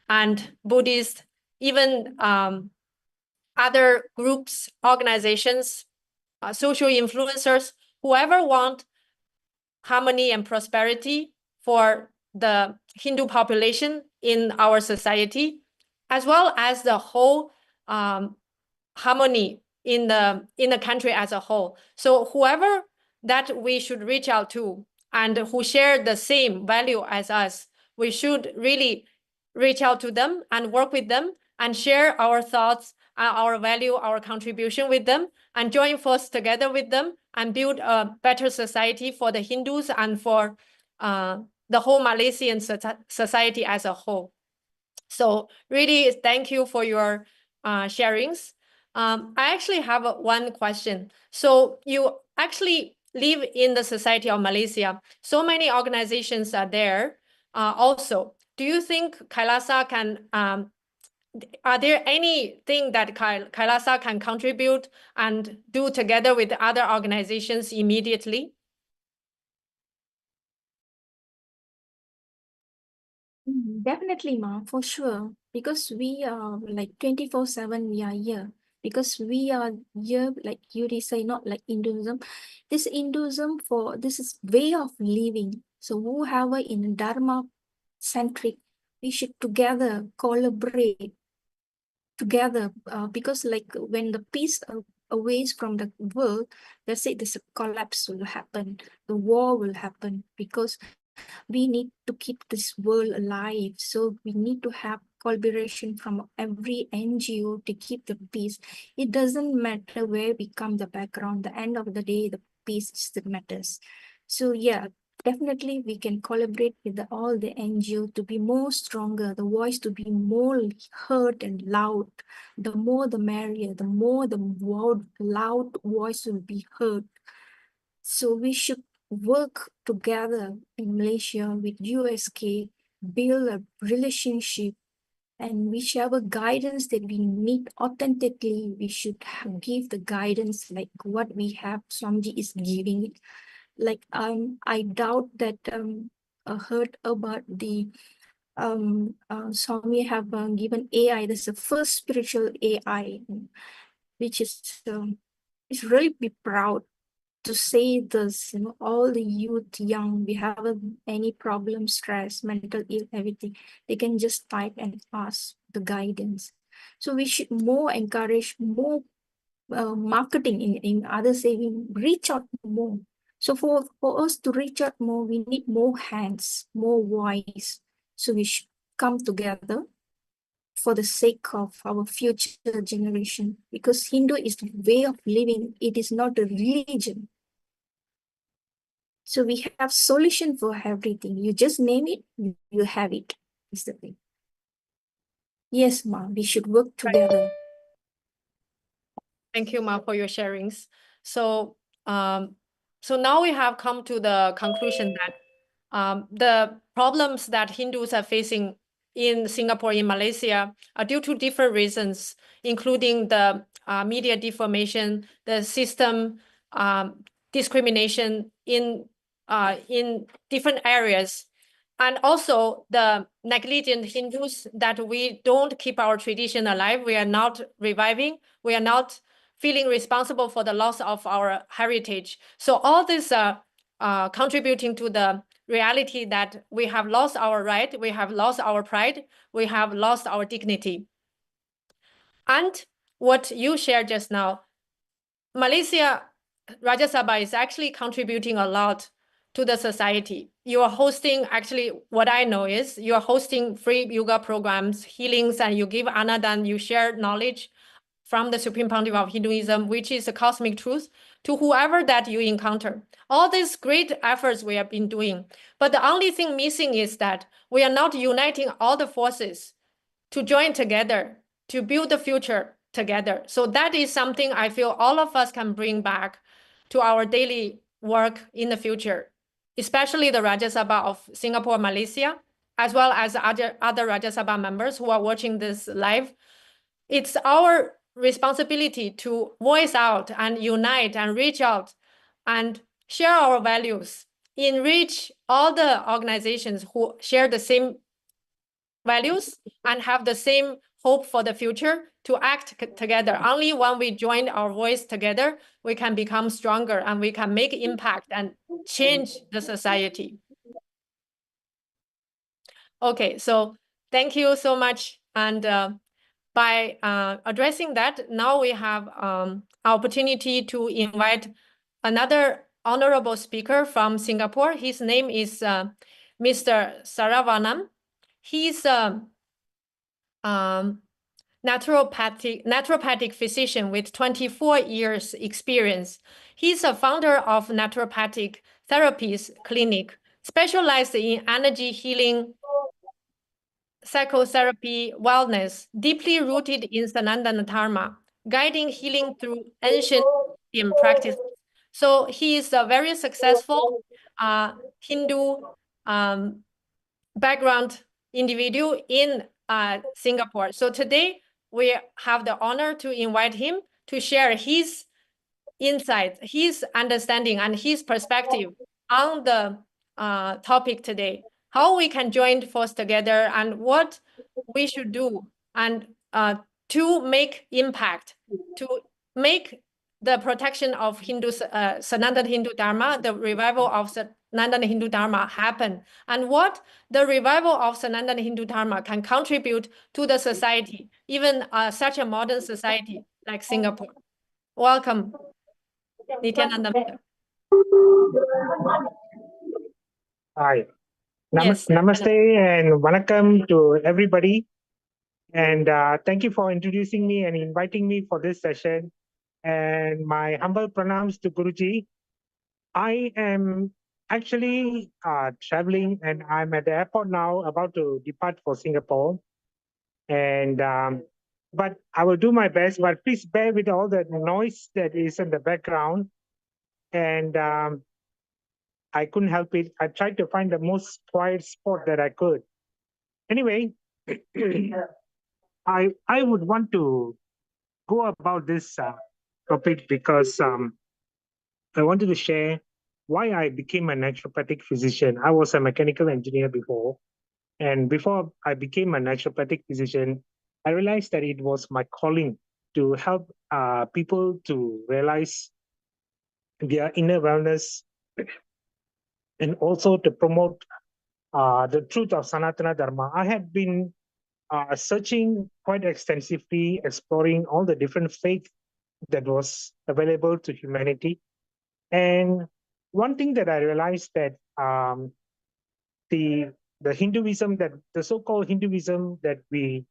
and Buddhists, even other groups, organizations, social influencers, whoever want harmony and prosperity for the Hindu population in our society, as well as the whole harmony in the country as a whole. So whoever that we should reach out to and who share the same value as us, we should really reach out to them and work with them and share our thoughts, our value, our contribution with them, and join force together with them and build a better society for the Hindus and for the whole Malaysian society as a whole. So really, thank you for your sharings. I actually have one question. So you actually live in the Society of Malaysia. So many organizations are there also. Do you think KAILASA can, are there anything that KAILASA can contribute and do together with other organizations immediately? Definitely, Ma, for sure. Because we are like 24/7, we are here. Because we are here, like you say, not like Hinduism. This Hinduism this is way of living. So whoever in Dharma centric. We should together collaborate together because like when the peace aways from the world, let's say there's a collapse will happen, the war will happen, because we need to keep this world alive. So we need to have collaboration from every NGO to keep the peace. It doesn't matter where we come the background, the end of the day, the peace is that matters. So yeah, definitely we can collaborate with all the NGO to be more stronger, the voice to be more heard and loud. The more the merrier, the more the loud voice will be heard. So we should work together in Malaysia with USK, build a relationship, and whichever guidance that we need authentically, we should give the guidance like what we have, Swamiji is giving it. Like I doubt that heard about the Swami have given AI. This is the first spiritual AI, which is really be proud to say this, all the youth, young, we have any problem, stress, mental ill, everything, they can just type and ask the guidance. So we should more encourage more marketing in other saving, reach out more. So for us to reach out more, we need more hands, more voice. So we should come together for the sake of our future generation, because Hindu is the way of living. It is not a religion. So we have solution for everything. You just name it, you have it. Is the thing. Yes, Ma, we should work together. Thank you, Ma, for your sharings. So, so now we have come to the conclusion that the problems that Hindus are facing in Singapore, in Malaysia, are due to different reasons, including the media deformation, the system discrimination in different areas, and also the negligent Hindus that we don't keep our tradition alive. We are not reviving. We are not feeling responsible for the loss of our heritage. So all this are contributing to the reality that we have lost our right, we have lost our pride, we have lost our dignity. And what you shared just now, Malaysia Rajya Sabha is actually contributing a lot to the society. You are hosting, actually, what I know is you are hosting free yoga programs, healings, and you give anadan, you share knowledge from the Supreme Pontiff of Hinduism, which is a cosmic truth, to whoever that you encounter. All these great efforts we have been doing. But the only thing missing is that we are not uniting all the forces to join together, to build the future together. So that is something I feel all of us can bring back to our daily work in the future, especially the Rajya Sabha of Singapore, Malaysia, as well as other Rajya Sabha members who are watching this live. It's our responsibility to voice out and unite and reach out and share our values, enrich all the organizations who share the same values and have the same hope for the future to act together. Only when we join our voice together, we can become stronger and we can make impact and change the society. Okay, so thank you so much. And by addressing that, now we have opportunity to invite another honorable speaker from Singapore. His name is Mr. Saravanan. He's a naturopathic physician with 24 years experience. He's a founder of Naturopathic Therapies Clinic, specialized in energy healing, psychotherapy, wellness, deeply rooted in Sanatana Dharma, guiding healing through ancient Indian practice. So he is a very successful Hindu background individual in Singapore. So today we have the honor to invite him to share his insights, his understanding, and his perspective on the topic today. How we can join force together and what we should do and to make impact, to make the protection of Sanatana Hindu Dharma, the revival of Sanatana Hindu Dharma happen, and what the revival of Sanatana Hindu Dharma can contribute to the society, even such a modern society like Singapore. Welcome, Nithyananda. Hi. Yes. Namaste and vanakkam to everybody. And thank you for introducing me and inviting me for this session. And my humble pranams to Guruji. I am actually traveling and I'm at the airport now, about to depart for Singapore. And but I will do my best, but please bear with all the noise that is in the background. And I couldn't help it. I tried to find the most quiet spot that I could. Anyway, I would want to go about this topic because I wanted to share why I became a naturopathic physician. I was a mechanical engineer before, and before I became a naturopathic physician, I realized that it was my calling to help people to realize their inner wellness and also to promote the truth of Sanatana Dharma. I had been searching quite extensively, exploring all the different faiths that was available to humanity. And one thing that I realized that the Hinduism, that the so-called Hinduism that we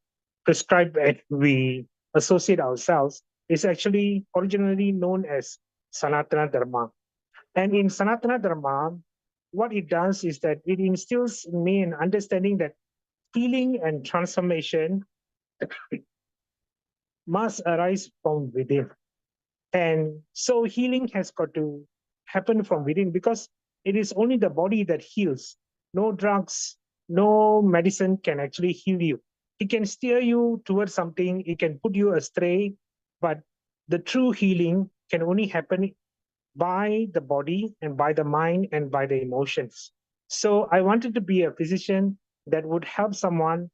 prescribe and we associate ourselves, is actually originally known as Sanatana Dharma. And in Sanatana Dharma, what it does is that it instills in me an understanding that healing and transformation must arise from within. And so healing has got to happen from within, because it is only the body that heals. No drugs, no medicine can actually heal you. It can steer you towards something, it can put you astray, but the true healing can only happen by the body and by the mind and by the emotions. So I wanted to be a physician that would help someone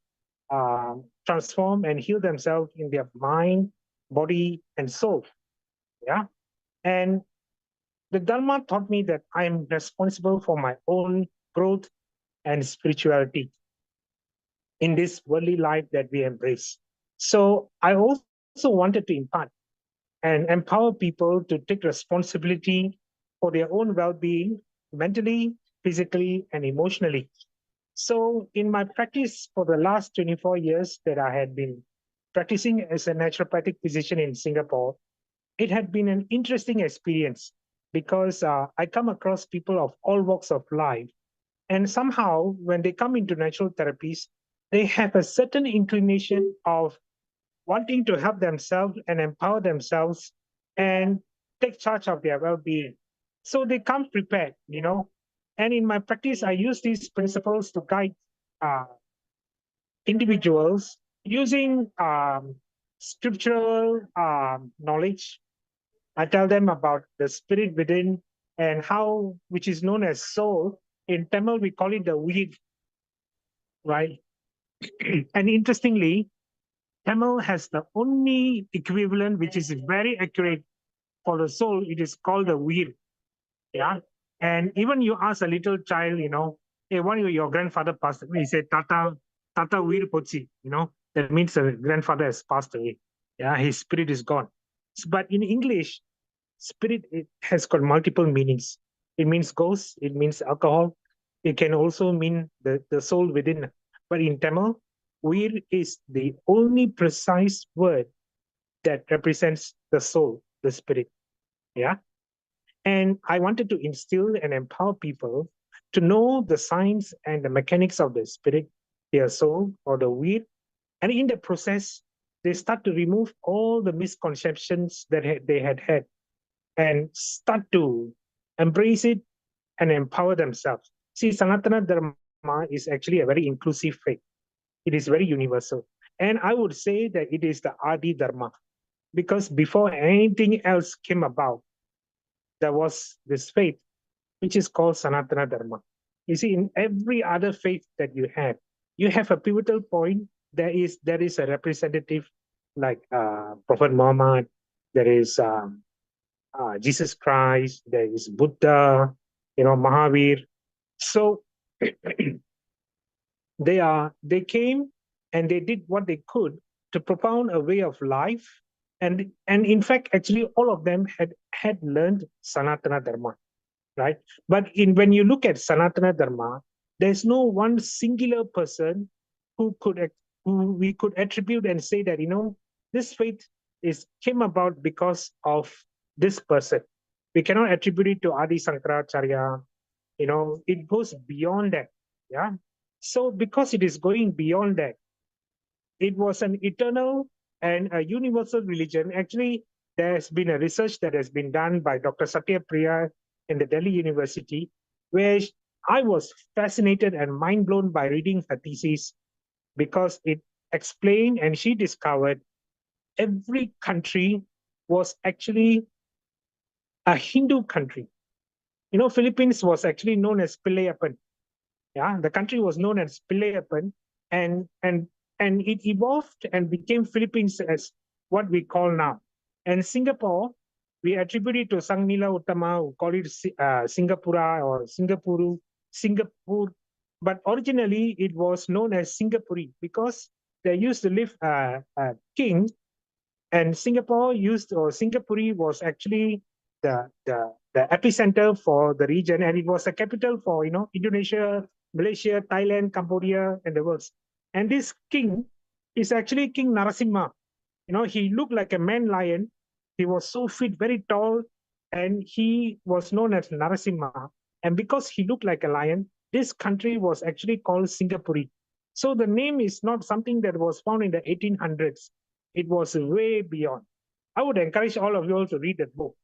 transform and heal themselves in their mind, body, and soul. Yeah. And the Dharma taught me that I am responsible for my own growth and spirituality in this worldly life that we embrace. So I also wanted to impart and empower people to take responsibility for their own well-being, mentally, physically, and emotionally. So in my practice for the last 24 years that I had been practicing as a naturopathic physician in Singapore, it had been an interesting experience because I come across people of all walks of life. And somehow, when they come into natural therapies, they have a certain inclination of wanting to help themselves and empower themselves and take charge of their well-being. So they come prepared, you know. And in my practice, I use these principles to guide individuals using scriptural knowledge. I tell them about the spirit within and how, which is known as soul. In Tamil, we call it the weed, right? And interestingly, Tamil has the only equivalent which is very accurate for the soul. It is called the weed. Yeah. And even you ask a little child, you know, hey, when your grandfather passed away, he said, Tata weed pochi, you know, that means the grandfather has passed away. Yeah, his spirit is gone. But in English, spirit, it has got multiple meanings. It means ghost, it means alcohol. It can also mean the soul within. But in Tamil, weir is the only precise word that represents the soul, the spirit. Yeah. And I wanted to instill and empower people to know the science and the mechanics of the spirit, their soul, or the weir. And in the process, they start to remove all the misconceptions that they had and start to embrace it and empower themselves. See, Sanatana Dharma is actually a very inclusive faith. It is very universal. And I would say that it is the Adi Dharma, because before anything else came about, there was this faith, which is called Sanatana Dharma. You see, in every other faith that you have a pivotal point. There is a representative like Prophet Muhammad, there is Jesus Christ, there is Buddha, you know, Mahavir. So they came and they did what they could to propound a way of life. And in fact, actually, all of them had learned Sanatana Dharma, right? But when you look at Sanatana Dharma, there's no one singular person who we could attribute and say that, this faith came about because of this person. We cannot attribute it to Adi Sankaracharya. It goes beyond that. Yeah. So because it is going beyond that, it was an eternal and a universal religion. Actually, there's been a research that has been done by Dr. Satya Priya in the Delhi University, where I was fascinated and mind blown by reading her thesis, because it explained and she discovered every country was actually a Hindu country. Philippines was actually known as Pilayappan. Yeah, the country was known as Pilayappan, and it evolved and became Philippines as what we call now. And Singapore, we attribute it to Sang Nila Utama, who call it Singapura or Singapore. But originally, it was known as Singapuri because there used to live a king, and Singapuri was actually the epicenter for the region, and it was a capital for Indonesia, Malaysia, Thailand, Cambodia, and the world. And this king is actually King Narasimha. He looked like a man lion. He was so fit, very tall, and he was known as Narasimha. And because he looked like a lion, this country was actually called Singapuri. So the name is not something that was found in the 1800s. It was way beyond. I would encourage all of you all to read that book.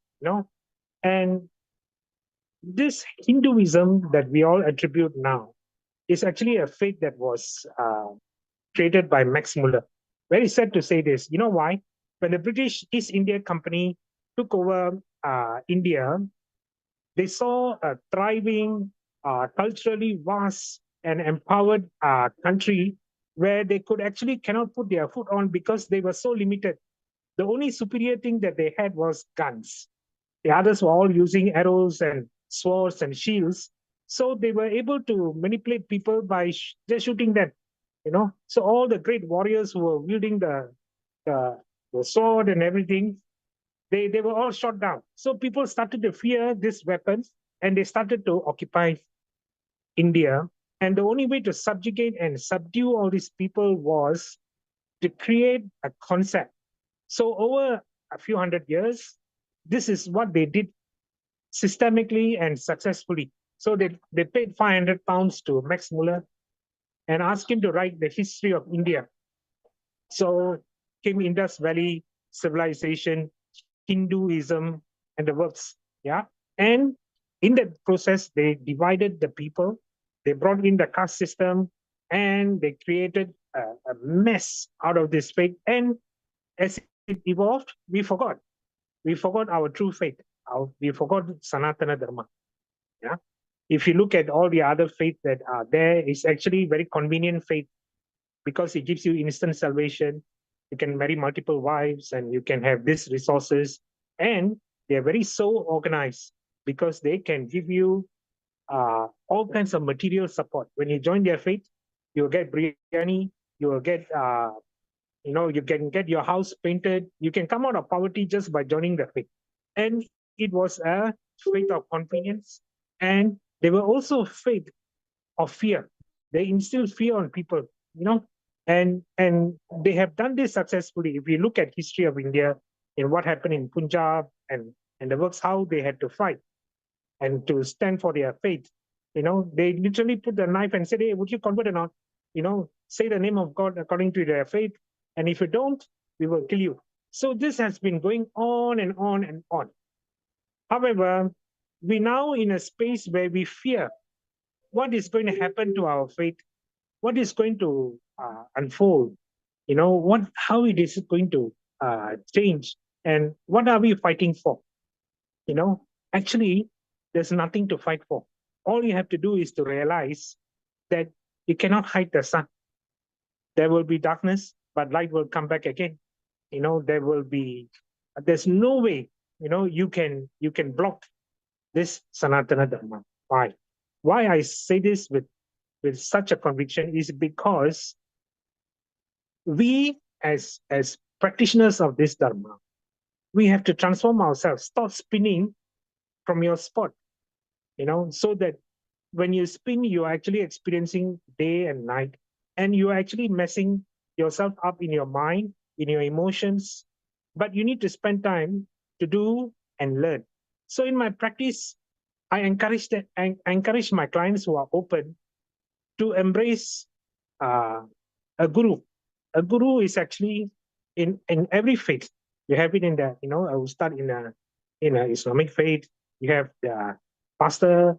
And this Hinduism that we all attribute now is actually a faith that was created by Max Muller. Very sad to say this. You know why? When the British East India Company took over India, they saw a thriving, culturally vast and empowered country where they cannot put their foot on because they were so limited. The only superior thing that they had was guns. The others were all using arrows and swords and shields. So they were able to manipulate people by just shooting them. So all the great warriors who were wielding the sword and everything, they were all shot down. So people started to fear these weapons, and they started to occupy India. And the only way to subjugate and subdue all these people was to create a concept. So over a few hundred years, this is what they did systemically and successfully. So they paid £500 to Max Muller and asked him to write the history of India. So came Indus Valley civilization, Hinduism, and the works. Yeah. And in that process, they divided the people, they brought in the caste system, and they created a mess out of this faith. And as it evolved, we forgot. We forgot our true faith. We forgot Sanatana Dharma. Yeah. If you look at all the other faiths that are there, it's actually very convenient faith because it gives you instant salvation. You can marry multiple wives and you can have these resources. And they're very so organized because they can give you all kinds of material support. When you join their faith, you'll get biryani, you will get you can get your house painted. You can come out of poverty just by joining the faith. And it was a faith of convenience. And they were also faith of fear. They instill fear on people, and they have done this successfully. If you look at history of India and what happened in Punjab and the works, how they had to fight and to stand for their faith. They literally put the knife and said, hey, would you convert or not? Say the name of God according to their faith. And if you don't, we will kill you. So this has been going on and on and on. However, we're now in a space where we fear what is going to happen to our faith, what is going to unfold, how it is going to change, and what are we fighting for? Actually, there's nothing to fight for. All you have to do is to realize that you cannot hide the sun. There will be darkness, but light will come back again. There's no way, you can block this Sanatana Dharma. Why? Why I say this with such a conviction is because we as practitioners of this Dharma, we have to transform ourselves, stop spinning from your spot, so that when you spin, you're actually experiencing day and night, and you're actually messing yourself up in your mind, in your emotions, but you need to spend time to do and learn. So in my practice, I encourage my clients who are open to embrace a guru. A guru is actually in every faith. You have it in the, I will start in a Islamic faith. You have the pastor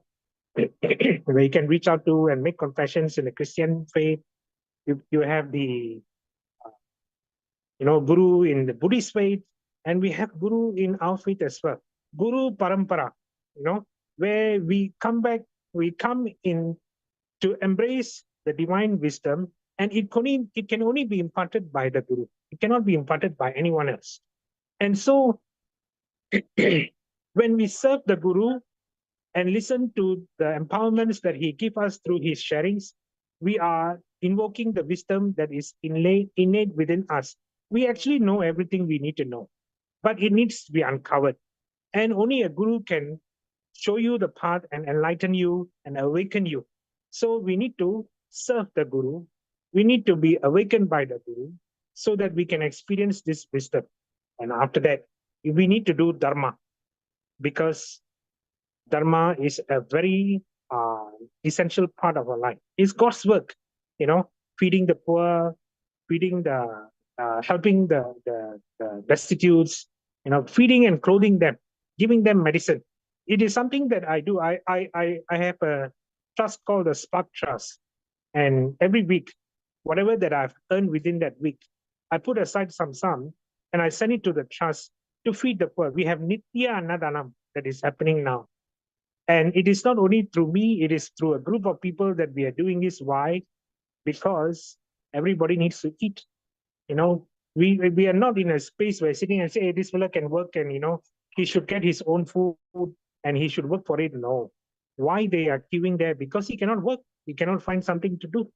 where you can reach out to and make confessions in the Christian faith. You have the guru in the Buddhist faith, and we have guru in our faith as well. Guru parampara, where we come in to embrace the divine wisdom, and it can only be imparted by the guru. It cannot be imparted by anyone else. And so when we serve the guru and listen to the empowerments that he gives us through his sharings, we are invoking the wisdom that is innate within us. We actually know everything we need to know, but it needs to be uncovered. And only a guru can show you the path and enlighten you and awaken you. So we need to serve the guru. We need to be awakened by the guru so that we can experience this wisdom. And after that, we need to do dharma, because dharma is a very essential part of our life. It's God's work, feeding the poor, feeding the helping the destitutes, feeding and clothing them, giving them medicine. It is something that I do. I have a trust called the Spark Trust, and every week, whatever that I've earned within that week, I put aside some sum and I send it to the trust to feed the poor. We have Nithyananda that is happening now. And it is not only through me, it is through a group of people that we are doing this. Why? Because everybody needs to eat. We are not in a space where sitting and say, hey, this fella can work and, he should get his own food and he should work for it. No. Why they are queuing there? Because he cannot work. He cannot find something to do.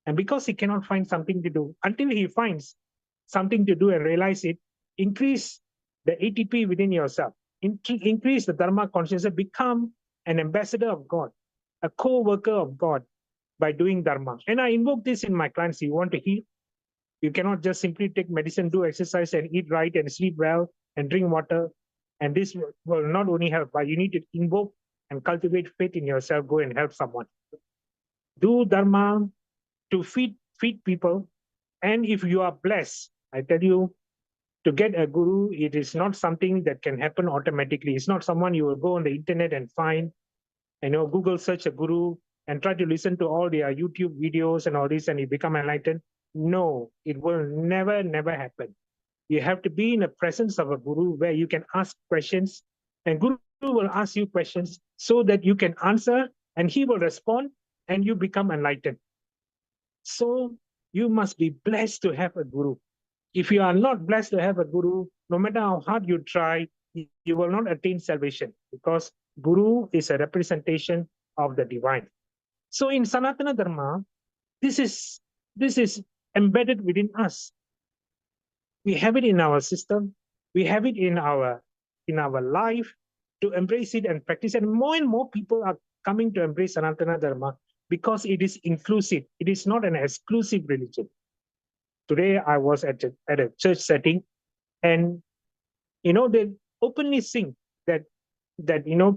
And because he cannot find something to do, until he finds something to do and realize it, increase the ATP within yourself, increase the Dharma consciousness, become an ambassador of God, a co-worker of God by doing Dharma. And I invoke this in my clients. You want to heal? You cannot just simply take medicine, do exercise, and eat right and sleep well and drink water. And this will not only help, but you need to invoke and cultivate faith in yourself. Go and help someone. Do Dharma to feed people. And if you are blessed, I tell you, to get a guru, it is not something that can happen automatically. It's not someone you will go on the internet and find, Google search a guru and try to listen to all their YouTube videos and all this and you become enlightened. No, it will never happen. You have to be in the presence of a guru where you can ask questions, and guru will ask you questions so that you can answer and he will respond and you become enlightened. So you must be blessed to have a guru. If you are not blessed to have a guru, no matter how hard you try, you will not attain salvation, because guru is a representation of the divine. So in Sanatana Dharma, this is embedded within us. We have it in our system. We have it in our life to embrace it and practice. And more people are coming to embrace Sanatana Dharma because it is inclusive. It is not an exclusive religion. Today I was at a church setting, and they openly sing that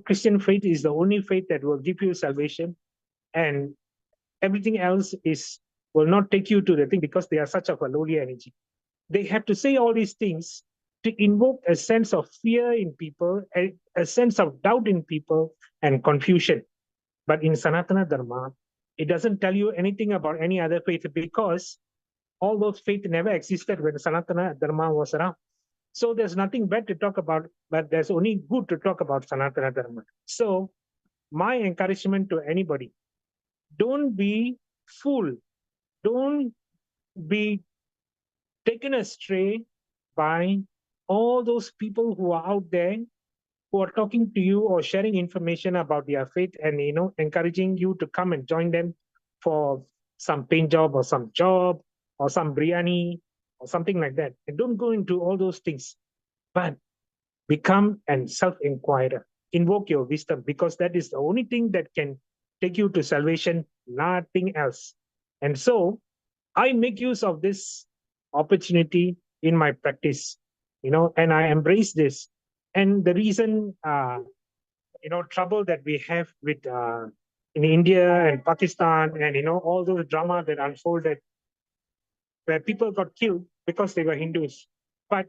Christian faith is the only faith that will give you salvation, and everything else will not take you to the thing, because they are such of a lowly energy. They have to say all these things to invoke a sense of fear in people, a sense of doubt in people, and confusion. But in Sanatana Dharma, it doesn't tell you anything about any other faith, because all those faiths never existed when Sanatana Dharma was around. So there's nothing bad to talk about, but there's only good to talk about Sanatana Dharma. So my encouragement to anybody, don't be fooled. Don't be taken astray by all those people who are out there who are talking to you or sharing information about their faith and, encouraging you to come and join them for some paint job or some job or some biryani or something like that. And don't go into all those things, but become and self-inquirer. Invoke your wisdom, because that is the only thing that can take you to salvation, nothing else. And so I make use of this opportunity in my practice, and I embrace this. And the reason, trouble that we have with in India and Pakistan and, all those drama that unfolded where people got killed because they were Hindus, but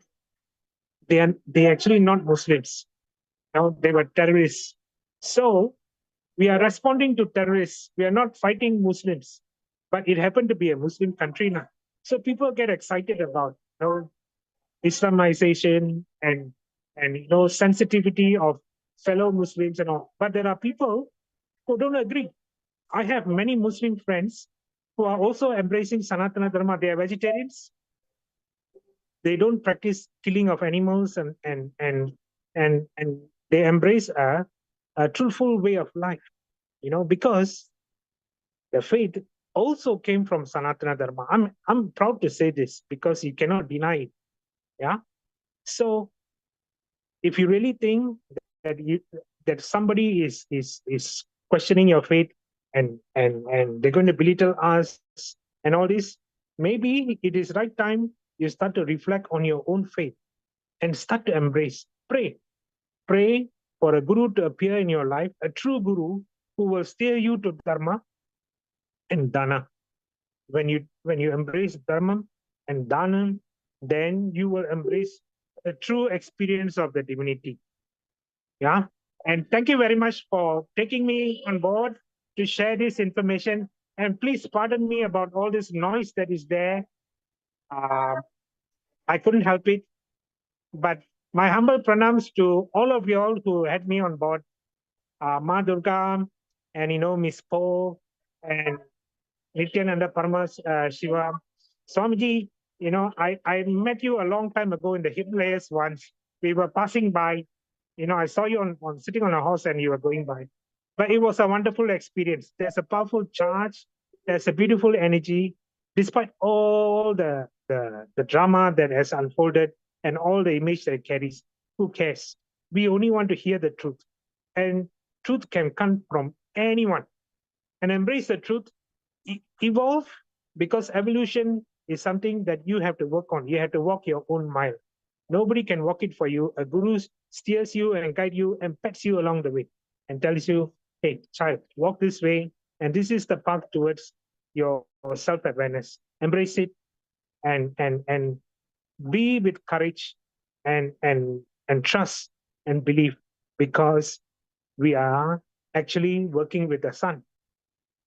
they actually not Muslims. They were terrorists. So we are responding to terrorists. We are not fighting Muslims, but it happened to be a Muslim country now. So people get excited about, Islamization and sensitivity of fellow Muslims and all. But there are people who don't agree. I have many Muslim friends who are also embracing Sanatana Dharma. They are vegetarians. They don't practice killing of animals and they embrace a truthful way of life, because the faith also came from Sanatana Dharma. I'm proud to say this because you cannot deny it. Yeah. So if you really think that somebody is questioning your faith and they're going to belittle us and all this, maybe it is right time you start to reflect on your own faith and start to embrace. Pray for a guru to appear in your life, a true guru who will steer you to Dharma and Dana. When you embrace Dharma and Dana, then you will embrace the true experience of the divinity. Yeah. And thank you very much for taking me on board to share this information. And please pardon me about all this noise that is there. I couldn't help it. But my humble pranams to all of you all who had me on board. Ma Durga and, Miss Po and Nithyananda Paramas Shiva. Swamiji, I met you a long time ago in the Himalayas once. We were passing by. I saw you on sitting on a horse and you were going by. But it was a wonderful experience. There's a powerful charge. There's a beautiful energy. Despite all the drama that has unfolded and all the image that it carries, who cares? We only want to hear the truth. And truth can come from anyone. And embrace the truth, evolve, because evolution is something that you have to work on. You have to walk your own mile. Nobody can walk it for you. A guru steers you and guides you and pets you along the way and tells you, hey, child, walk this way. And this is the path towards your self-awareness. Embrace it and be with courage and trust and believe, because we are actually working with the sun.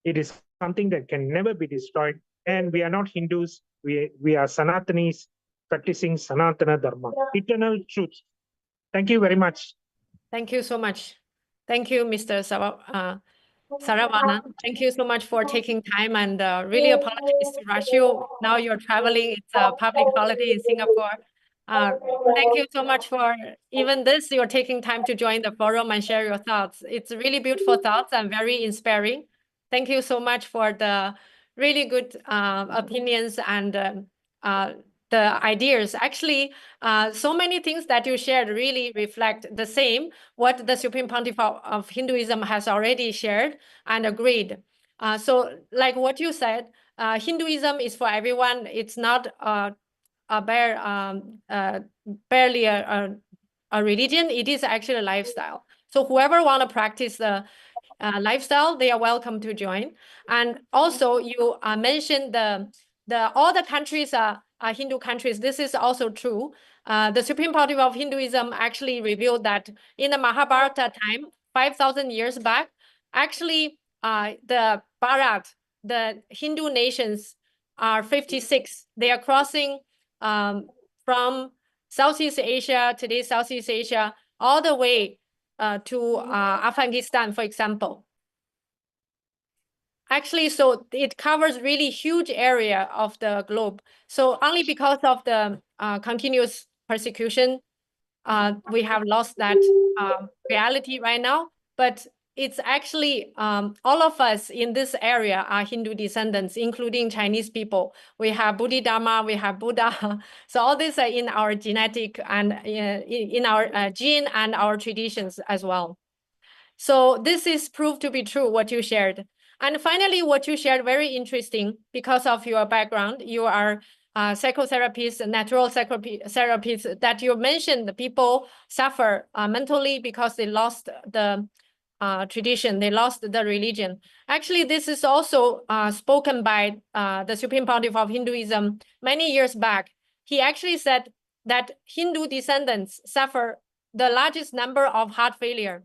It is something that can never be destroyed. And we are not Hindus. We are Sanatanis practicing Sanatana Dharma, eternal truth. Thank you very much. Thank you so much. Thank you, Mr. Saravanan. Thank you so much for taking time, and really apologize to rush you. Now you're traveling. It's a public holiday in Singapore. Thank you so much for even this. You're taking time to join the forum and share your thoughts. It's really beautiful thoughts and very inspiring. Thank you so much for the really good opinions and the ideas. Actually, so many things that you shared really reflect the same, what the Supreme Pontiff of Hinduism has already shared and agreed. So like what you said, Hinduism is for everyone. It's not barely a religion. It is actually a lifestyle. So whoever want to practice the lifestyle, they are welcome to join. And also you mentioned all the countries are Hindu countries. This is also true. The Supreme Pontiff of Hinduism actually revealed that in the Mahabharata time, 5,000 years back, actually the Bharat, the Hindu nations are 56. They are crossing from Southeast Asia, today's Southeast Asia, all the way to Afghanistan, for example. Actually, so it covers really huge area of the globe. So only because of the continuous persecution, we have lost that reality right now. But it's actually all of us in this area are Hindu descendants, including Chinese people. We have Bodhidharma, we have Buddha. So all these are in our genetic and in our gene and our traditions as well. So this is proved to be true, what you shared. And finally, what you shared, very interesting because of your background. You are psychotherapists, natural psychotherapists, that you mentioned the people suffer mentally because they lost the tradition, they lost the religion. Actually, this is also spoken by the Supreme Pontiff of Hinduism many years back. He actually said that Hindu descendants suffer the largest number of heart failure.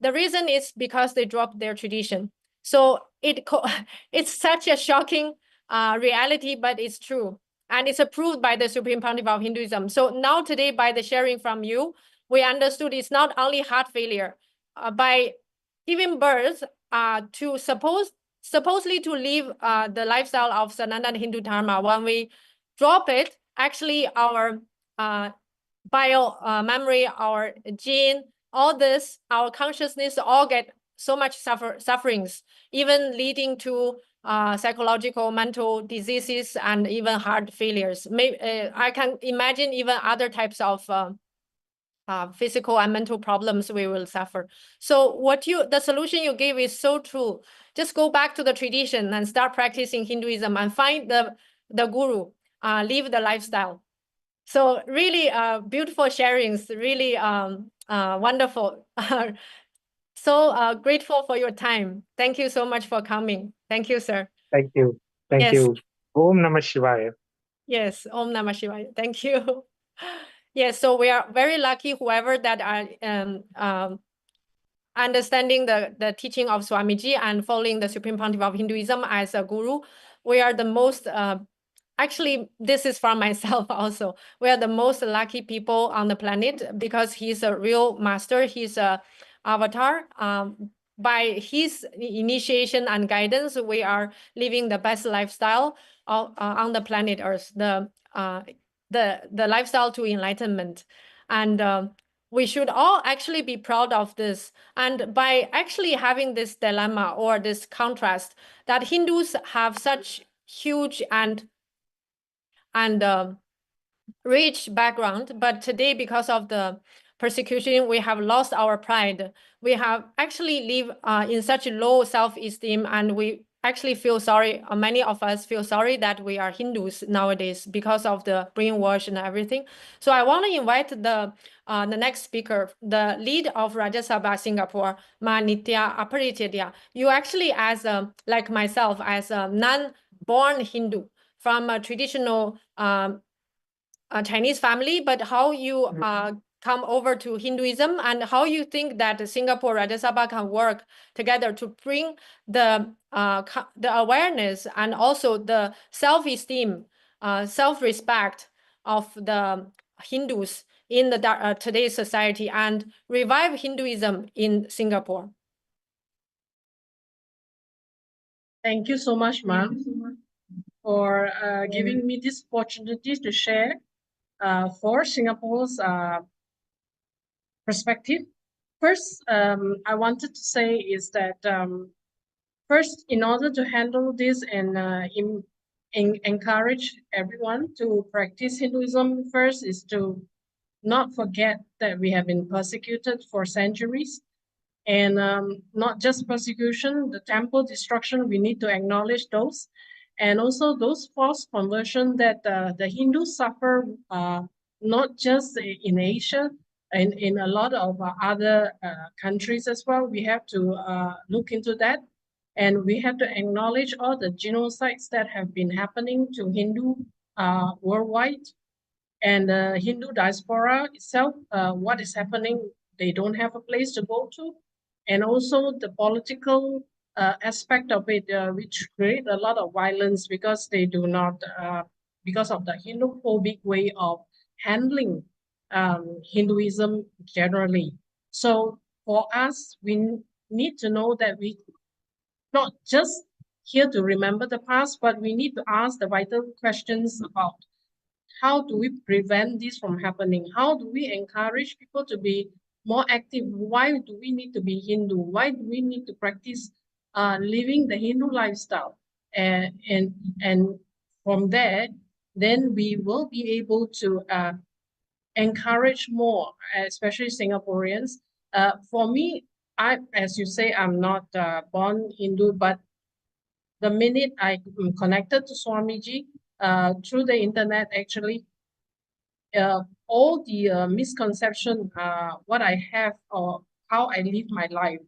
The reason is because they dropped their tradition. So it's such a shocking reality, but it's true. And it's approved by the Supreme Pontiff of Hinduism. So now today, by the sharing from you, we understood it's not only heart failure. By giving birth to supposedly to live the lifestyle of Sanatana Hindu Dharma, when we drop it, actually our bio memory, our gene, all this, our consciousness all get so much sufferings, even leading to psychological, mental diseases, and even heart failures. I can imagine even other types of physical and mental problems we will suffer. So the solution you gave is so true. Just go back to the tradition and start practicing Hinduism and find the guru, live the lifestyle. So really beautiful sharings, really wonderful. So grateful for your time. Thank you so much for coming. Thank you, sir. Thank you. Thank Yes. you. Om Namah Shivaya. Yes, Om Namah Shivaya. Thank you. Yes, so we are very lucky, whoever that are understanding the teaching of Swamiji and following the Supreme Pontiff of Hinduism as a guru. We are the most actually, this is from myself also. We are the most lucky people on the planet because he's a real master. He's a avatar. By his initiation and guidance, we are living the best lifestyle on the planet Earth, the lifestyle to enlightenment. And we should all actually be proud of this. And by actually having this dilemma or this contrast, that Hindus have such huge and rich background, but today, because of the persecution, we have lost our pride. We have actually live in such low self-esteem, and we actually feel sorry. Many of us feel sorry that we are Hindus nowadays because of the brainwash and everything. So I want to invite the next speaker, the lead of Rajya Sabha Singapore, Ma Nithyananda. You actually, as like myself, as a non-born Hindu from a traditional Chinese family, but how you come over to Hinduism and how you think that Singapore Rajya Sabha can work together to bring the awareness and also the self-esteem, self-respect of the Hindus in the today's society and revive Hinduism in Singapore. Thank you so much, ma'am, for giving me this opportunity to share for Singapore's perspective. First, I wanted to say is that first, in order to handle this and encourage everyone to practice Hinduism, first is to not forget that we have been persecuted for centuries. And not just persecution, the temple destruction, we need to acknowledge those. And also those forced conversion that the Hindus suffer, not just in Asia, and in a lot of other countries as well. We have to look into that. And we have to acknowledge all the genocides that have been happening to Hindu worldwide. And the Hindu diaspora itself, what is happening, they don't have a place to go to. And also the political aspect of it, which create a lot of violence because they do not, because of the Hindu-phobic way of handling Hinduism generally. So for us, we need to know that we not just here to remember the past, but we need to ask the vital questions about how do we prevent this from happening? How do we encourage people to be more active? Why do we need to be Hindu? Why do we need to practice living the Hindu lifestyle? And from there, then we will be able to encourage more, especially Singaporeans. For me, as you say, I'm not born Hindu, but the minute I am connected to Swamiji through the internet, actually, all the misconception, what I have or how I live my life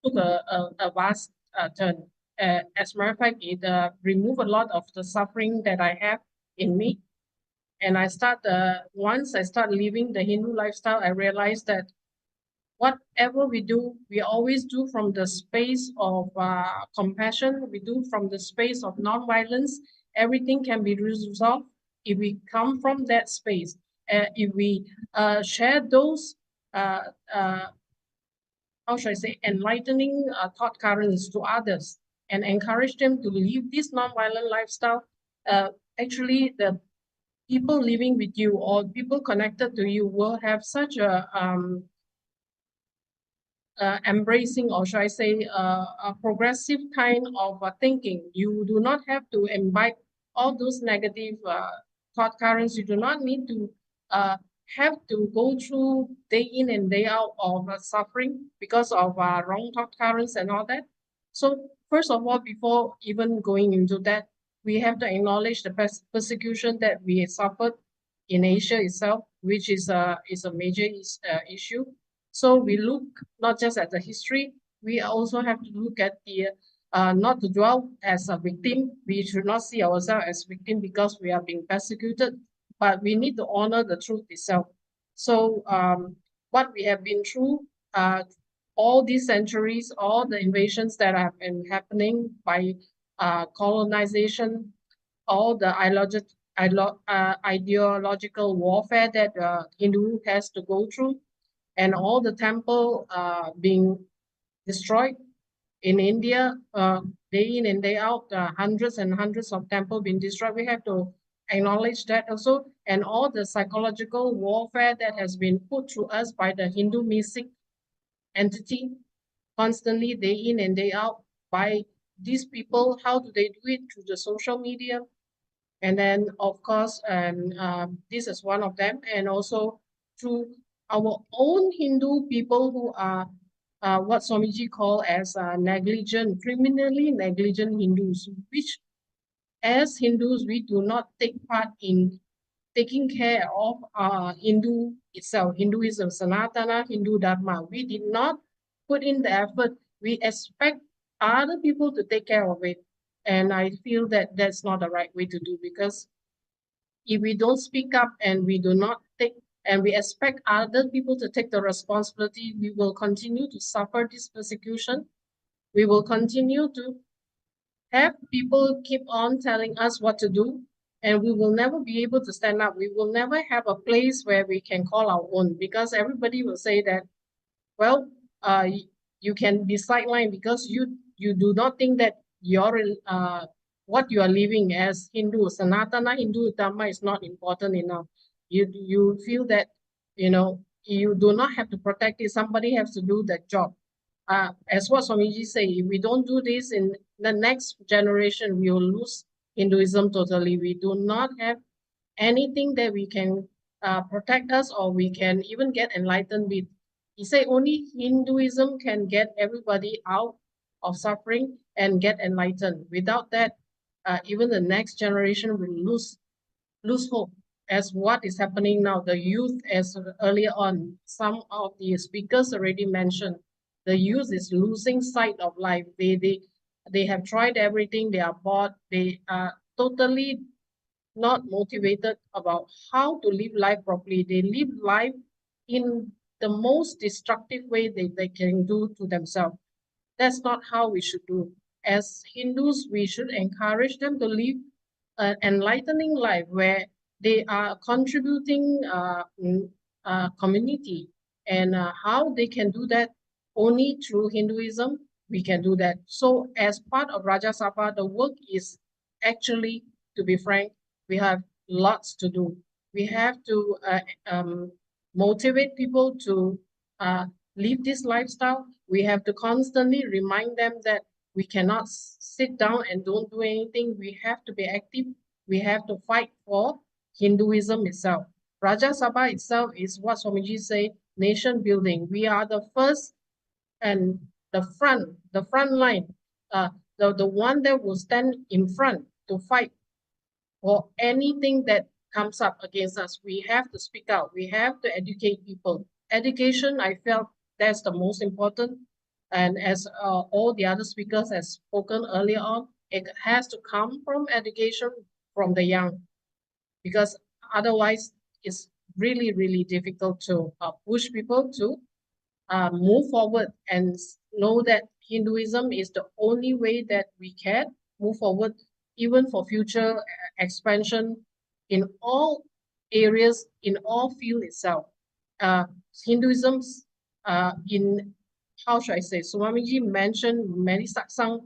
took a vast turn. As a matter of fact, it removed a lot of the suffering that I have in me. And once I start living the Hindu lifestyle, I realized that whatever we do, we always do from the space of compassion. We do from the space of non-violence. Everything can be resolved if we come from that space. If we share those, how should I say, enlightening thought currents to others and encourage them to live this non-violent lifestyle, actually the people living with you or people connected to you will have such a embracing, or should I say, a progressive kind of thinking. You do not have to imbibe all those negative thought currents. You do not need to have to go through day in and day out of suffering because of wrong thought currents and all that. So first of all, before even going into that, we have to acknowledge the persecution that we suffered in Asia itself, which is a major issue. So we look not just at the history, we also have to look at the, not to dwell as a victim. We should not see ourselves as victim because we are being persecuted, but we need to honor the truth itself. So what we have been through, all these centuries, all the invasions that have been happening by colonization, all the ideological warfare that Hindu has to go through, and all the temple being destroyed in India, day in and day out, hundreds and hundreds of temples being destroyed. We have to acknowledge that also, and all the psychological warfare that has been put through us by the Hindu mystic entity, constantly day in and day out by these people. How do they do it? Through the social media. And then, of course, and this is one of them, and also through our own Hindu people who are what Swamiji called as negligent, criminally negligent Hindus, which as Hindus, we do not take part in taking care of Hindu itself, Hinduism, Sanatana, Hindu Dharma. We did not put in the effort. We expect other people to take care of it. And I feel that that's not the right way to do, because if we don't speak up and we do not take, and we expect other people to take the responsibility, we will continue to suffer this persecution. We will continue to have people keep on telling us what to do, and we will never be able to stand up. We will never have a place where we can call our own, because everybody will say that, well, you can be sidelined because you do not think that what you are living as Hindu, Sanatana Hindu Dharma is not important enough. You feel that, you do not have to protect it. Somebody has to do that job. As what Swamiji say, if we don't do this in the next generation, we will lose Hinduism totally. We do not have anything that we can protect us, or we can even get enlightened with. He said only Hinduism can get everybody out of suffering and get enlightened. Without that, even the next generation will lose hope. As what is happening now, the youth, as earlier on, some of the speakers already mentioned, the youth is losing sight of life. They have tried everything, they are bored, they are totally not motivated about how to live life properly. They live life in the most destructive way they can do to themselves. That's not how we should do. As Hindus, we should encourage them to live an enlightening life where they are contributing community, and how they can do that only through Hinduism. We can do that. So as part of Raja Sabha, the work is actually, to be frank, we have lots to do. We have to motivate people to live this lifestyle. We have to constantly remind them that we cannot sit down and don't do anything. We have to be active. We have to fight for Hinduism itself. Rajya Sabha itself is what Swamiji said, nation building. We are the first and the front line, the one that will stand in front to fight for anything that comes up against us. We have to speak out. We have to educate people. Education, I felt that's the most important. And as all the other speakers have spoken earlier on, it has to come from education from the young, because otherwise it's really, really difficult to push people to move forward and know that Hinduism is the only way that we can move forward, even for future expansion in all areas, in all fields itself. Hinduism's in, how should I say, Swamiji mentioned many satsang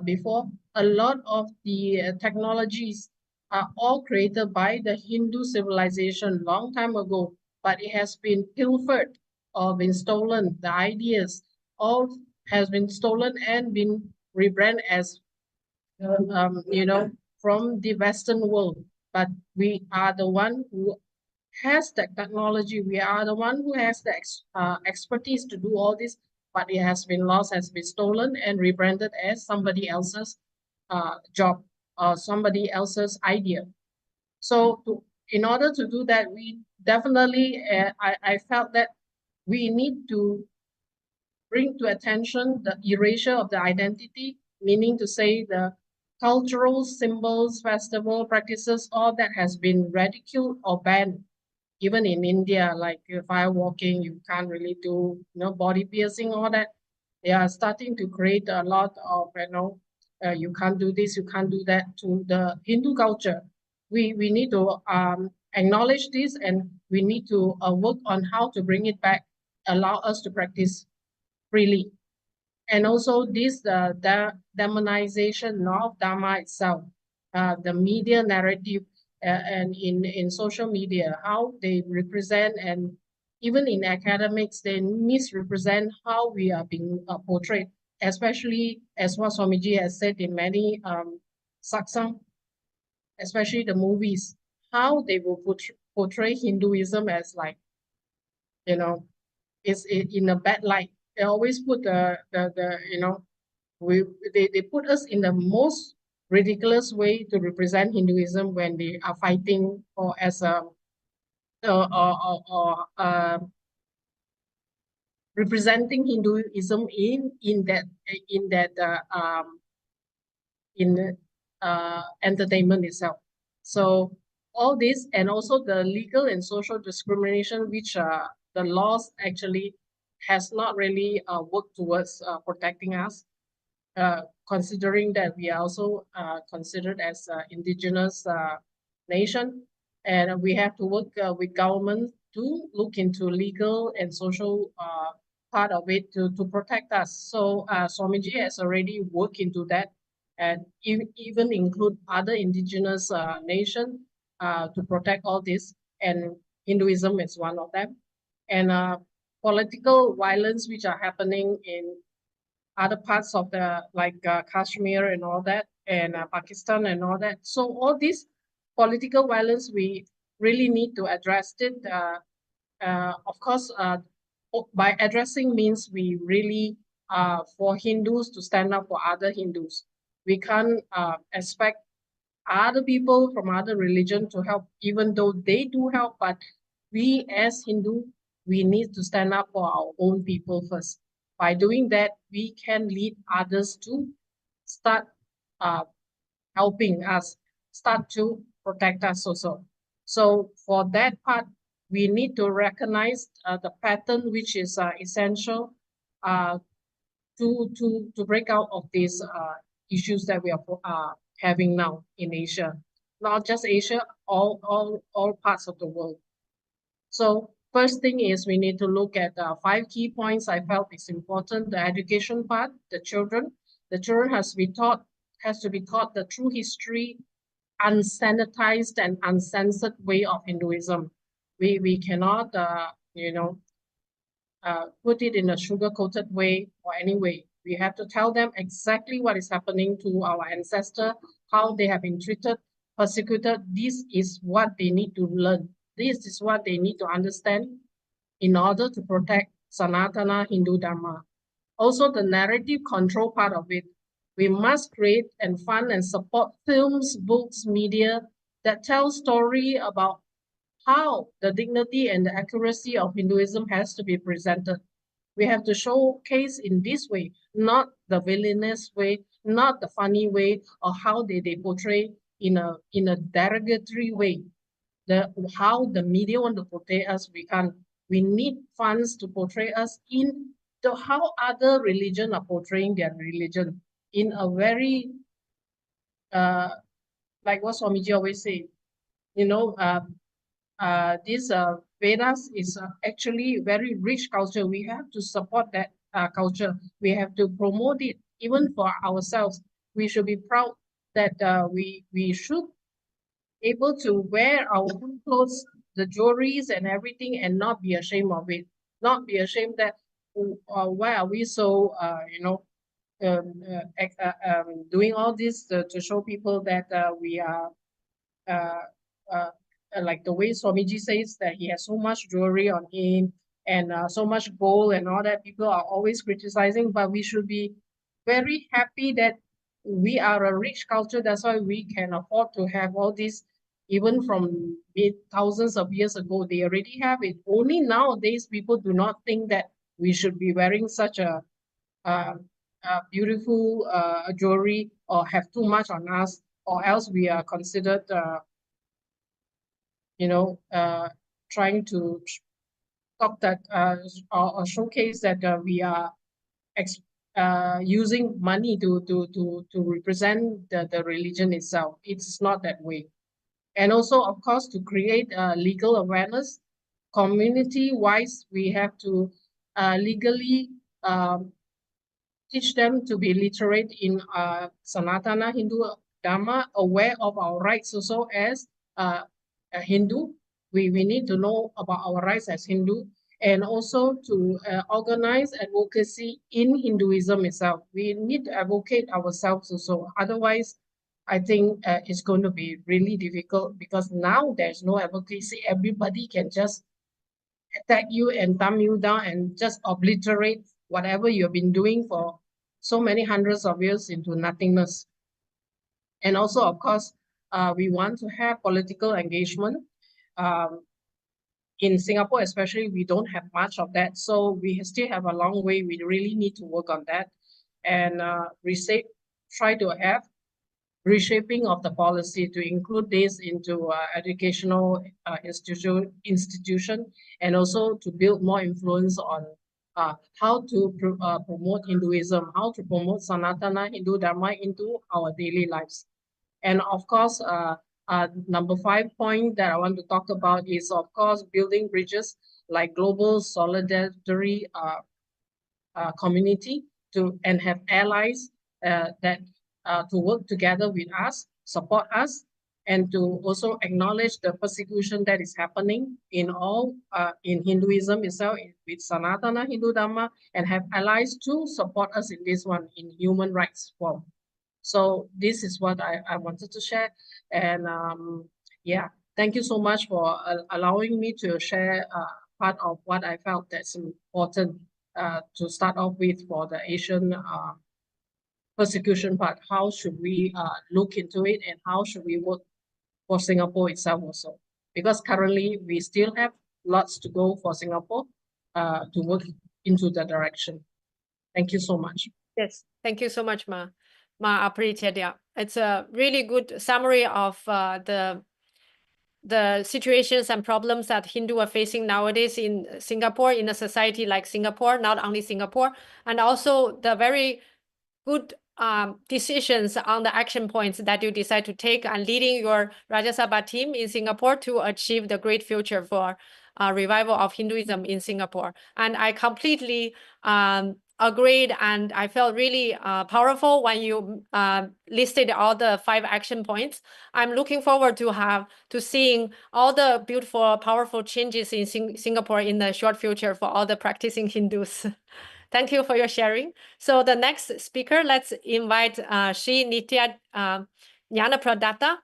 before. A lot of the technologies are all created by the Hindu civilization long time ago, but it has been pilfered or been stolen. The ideas all has been stolen and been rebranded as, from the Western world. But we are the one who has the technology. We are the one who has the expertise to do all this, but it has been lost, has been stolen and rebranded as somebody else's job or somebody else's idea. So in order to do that, we definitely, I felt that we need to bring to attention the erasure of the identity, meaning to say the cultural symbols, festival practices, all that has been ridiculed or banned. Even in India, like fire walking, you can't really do, body piercing, all that. They are starting to create a lot of, you can't do this, you can't do that to the Hindu culture. We need to acknowledge this, and we need to work on how to bring it back, allow us to practice freely. And also this demonization of Dharma itself, the media narrative and in social media, how they represent, and even in academics, they misrepresent how we are being portrayed, especially as what Swamiji has said in many satsang, especially the movies, how they will portray Hinduism as like, is in a bad light. They always put they put us in the most ridiculous way to represent Hinduism when they are fighting or as a representing Hinduism in entertainment itself. So all this, and also the legal and social discrimination, which the laws actually has not really worked towards protecting us, considering that we are also considered as indigenous nation, and we have to work with government to look into legal and social part of it to protect us. So Swamiji has already worked into that, and even include other indigenous nations to protect all this, and Hinduism is one of them. And political violence which are happening in other parts of the, like Kashmir and all that, and Pakistan and all that. So all this political violence, we really need to address it. Of course, by addressing means we really, for Hindus to stand up for other Hindus. We can't expect other people from other religion to help, even though they do help, but we as Hindu, we need to stand up for our own people first. By doing that, we can lead others to start helping us, start to protect us also. So for that part, we need to recognize the pattern which is essential to break out of these issues that we are having now in Asia. Not just Asia, all parts of the world. So first thing is we need to look at 5 key points I felt is important. The education part, the children has to be taught the true history unsanitized and uncensored way of Hinduism. We cannot, put it in a sugar-coated way or any way. We have to tell them exactly what is happening to our ancestors, how they have been treated, persecuted. This is what they need to learn. This is what they need to understand in order to protect Sanatana Hindu Dharma. Also, the narrative control part of it. We must create and fund and support films, books, media that tell story about how the dignity and the accuracy of Hinduism has to be presented. We have to showcase in this way, not the villainous way, not the funny way, or how they portray in a derogatory way. How the media want to portray us, we need funds to portray us in how other religion are portraying their religion in a very like what Swamiji always say, this Vedas is actually very rich culture. We have to support that culture. We have to promote it even for ourselves. We should be proud that we should able to wear our own clothes, the jewelries and everything, and not be ashamed of it. Not be ashamed that why are we so doing all this to show people that we are like the way Swamiji says that he has so much jewelry on him and so much gold and all that. People are always criticizing, but we should be very happy that we are a rich culture. That's why we can afford to have all this. Even from thousands of years ago, they already have it. Only nowadays, people do not think that we should be wearing such a beautiful jewelry or have too much on us, or else we are considered trying to talk that or showcase that we are using money to represent the religion itself. It's not that way. And also, of course, to create legal awareness, community-wise, we have to legally teach them to be literate in Sanatana Hindu Dharma, aware of our rights also as a Hindu. We need to know about our rights as Hindu, and also to organize advocacy in Hinduism itself. We need to advocate ourselves also. Otherwise, I think it's going to be really difficult, because now there's no advocacy. Everybody can just attack you and thumb you down and just obliterate whatever you've been doing for so many hundreds of years into nothingness. And also, of course, we want to have political engagement. In Singapore, especially, we don't have much of that. So we still have a long way. We really need to work on that and try to have reshaping of the policy to include this into educational institution, and also to build more influence on how to promote Hinduism, how to promote Sanatana Hindu Dharma into our daily lives. And of course, number 5 point that I want to talk about is, of course, building bridges like global solidarity community and have allies that to work together with us, support us, and to also acknowledge the persecution that is happening in in Hinduism itself, with Sanatana Hindu Dharma, and have allies to support us in this one in human rights form. So this is what I wanted to share. And yeah, thank you so much for allowing me to share part of what I felt that's important to start off with for the Asian persecution part. How should we look into it, and how should we work for Singapore itself also? Because currently we still have lots to go for Singapore to work into that direction. Thank you so much. Yes, thank you so much, Ma appreciate it. It's a really good summary of the situations and problems that Hindu are facing nowadays in Singapore, in a society like Singapore, not only Singapore, and also the very good decisions on the action points that you decide to take and leading your Rajya Sabha team in Singapore to achieve the great future for revival of Hinduism in Singapore. And I completely agreed, and I felt really powerful when you listed all the 5 action points. I'm looking forward to seeing all the beautiful, powerful changes in Singapore in the short future for all the practicing Hindus. Thank you for your sharing. So the next speaker, let's invite Sri Nithyananda Pradata.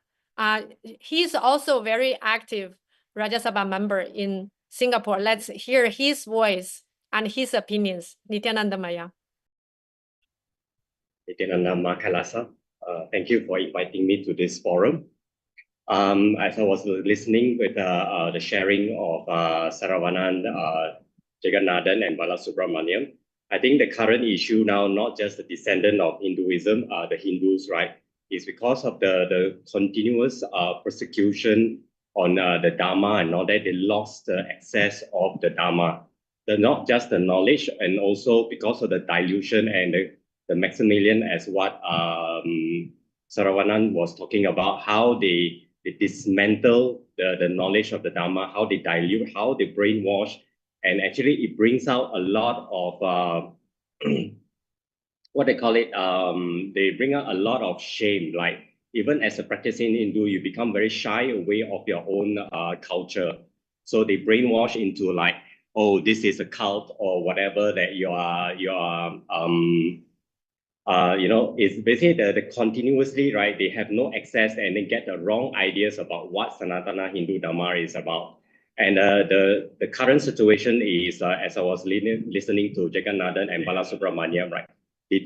He's also very active Rajya Sabha member in Singapore. Let's hear his voice and his opinions. Nithyananda Maya. Nithyananda KAILASA. Thank you for inviting me to this forum. As I was listening with the sharing of Saravanan, Jagannathan, and Balasubramaniam, I think the current issue now, not just the descendant of Hinduism, the Hindus, right, is because of the continuous persecution on the Dharma and all that. They lost the access of the Dharma, not just the knowledge, and also because of the dilution and the Maximilian, as what Saravanan was talking about, how they dismantle the knowledge of the Dharma, how they dilute, how they brainwash, and actually it brings out a lot of what they call it, they bring out a lot of shame. Like even as a practicing Hindu, you become very shy away of your own culture. So they brainwash into like, oh, this is a cult or whatever that you are you know, it's basically the continuously, right? They have no access and they get the wrong ideas about what Sanatana Hindu Dharma is about. And the current situation is, as I was listening to Jagannathan and Balasubramaniam, right? They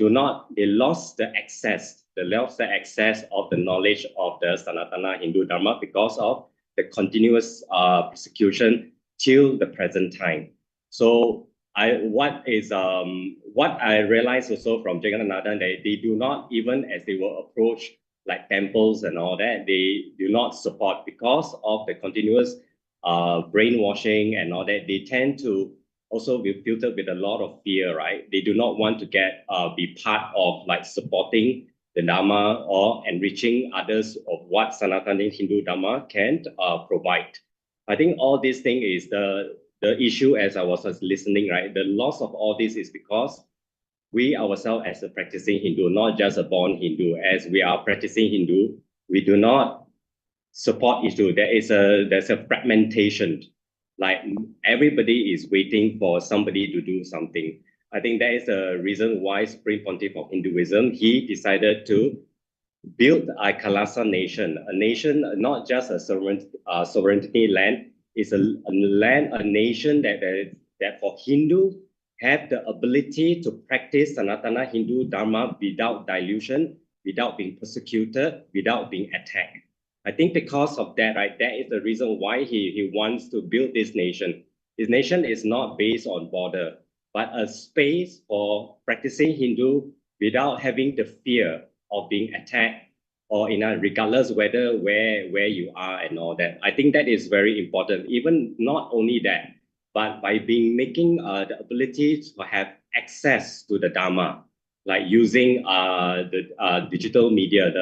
lost the access of the knowledge of the Sanatana Hindu Dharma because of the continuous persecution till the present time. So what I realized also from Jagannathan, that they do not, even as they will approach like temples and all that, they do not support because of the continuous brainwashing and all that. They tend to also be filtered with a lot of fear, right? They do not want to be part of like supporting the Dharma or enriching others of what Sanatana Hindu Dharma can provide. I think all this thing is the issue as I was listening, right? The loss of all this is because we ourselves as a practicing Hindu, not just a born Hindu, as we are practicing Hindu, we do not support issue. There's a fragmentation. Like everybody is waiting for somebody to do something. I think that is the reason why Supreme Pontiff of Hinduism, he decided to build a KAILASA nation, a nation, not just a sovereignty land, it's a nation that for Hindu have the ability to practice Sanatana Hindu Dharma without dilution, without being persecuted, without being attacked. I think because of that, right, that is the reason why he wants to build this nation. His nation is not based on border, but a space for practicing Hindu without having the fear of being attacked or regardless whether where you are and all that. I think that is very important. Even not only that, but by making the ability to have access to the Dharma, like using the digital media,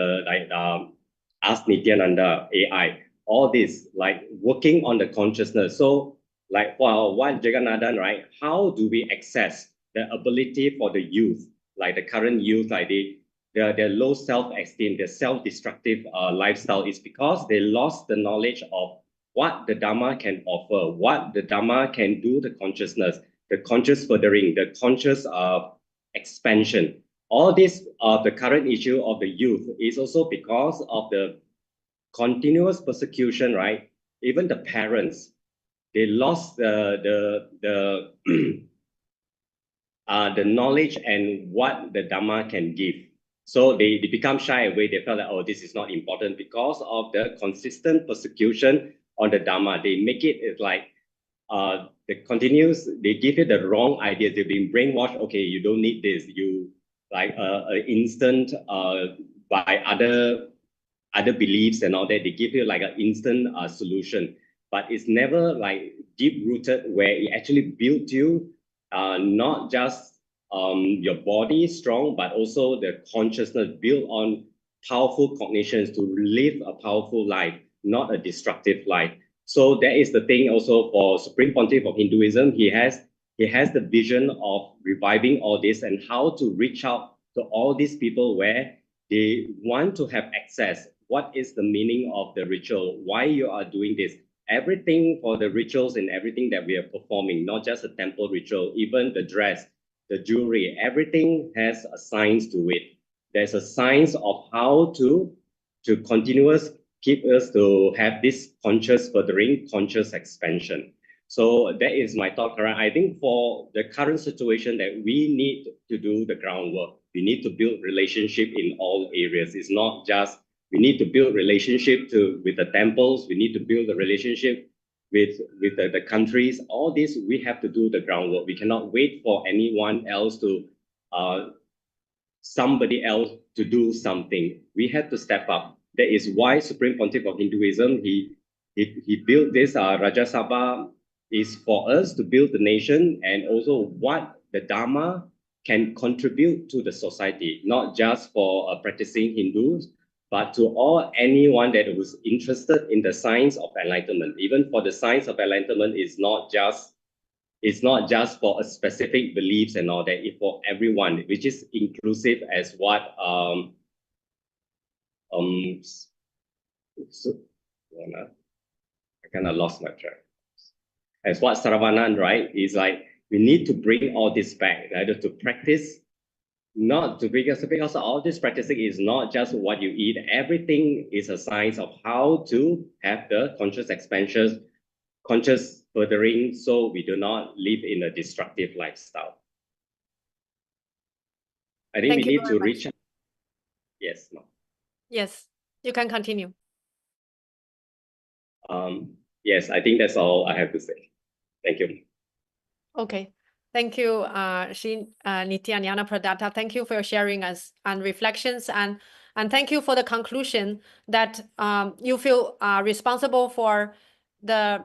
Ask Nithyananda, AI, all this, like working on the consciousness. So like what Jagannathan, right? How do we access the ability for the youth, like the current youth, like their low self-esteem, their self-destructive lifestyle is because they lost the knowledge of what the Dharma can offer, what the Dharma can do, the consciousness, the conscious furthering, the conscious expansion. All this the current issue of the youth is also because of the continuous persecution, right? Even the parents, they lost the knowledge and what the Dharma can give. So they become shy away. They felt like, oh, this is not important because of the consistent persecution on the Dharma. They make it like they give you the wrong ideas. They've been brainwashed. Okay, you don't need this. You like instant by other beliefs and all that. They give you like an instant solution, but it's never like deep rooted where it actually built you, not just your body strong, but also the consciousness built on powerful cognitions to live a powerful life, not a destructive life. So that is the thing also for Supreme Pontiff of Hinduism. He has he has the vision of reviving all this and how to reach out to all these people where they want to have access. What is the meaning of the ritual? Why you are doing this? Everything for the rituals and everything that we are performing, not just a temple ritual, even the dress, the jewelry, everything has a science to it. There's a science of how to continuous keep us to have this conscious furthering, conscious expansion. So that is my thought, Karan. I think for the current situation that we need to do the groundwork, we need to build relationship in all areas. It's not just, we need to build relationship with the temples, we need to build a relationship with the countries. All this, we have to do the groundwork. We cannot wait for anyone else to, somebody else to do something. We have to step up. That is why Supreme Pontiff of Hinduism, he built this Rajya Sabha, is for us to build the nation and also what the Dharma can contribute to the society, not just for practicing Hindus, but to anyone that was interested in the science of enlightenment. Even for the science of enlightenment, it's not just for a specific beliefs and all that, it's for everyone, which is inclusive as what so, I kind of lost my track. As what Saravanan, right, is like, we need to bring all this back, right, to practice, not to bring us, because all this practicing is not just what you eat. Everything is a science of how to have the conscious expansion, conscious furthering, so we do not live in a destructive lifestyle. I think we need to reach out. Yes, no. Yes, you can continue. Yes, I think that's all I have to say. Thank you. Okay. Thank you, Nithyananda Pradata. Thank you for sharing us and reflections, and thank you for the conclusion that you feel responsible for the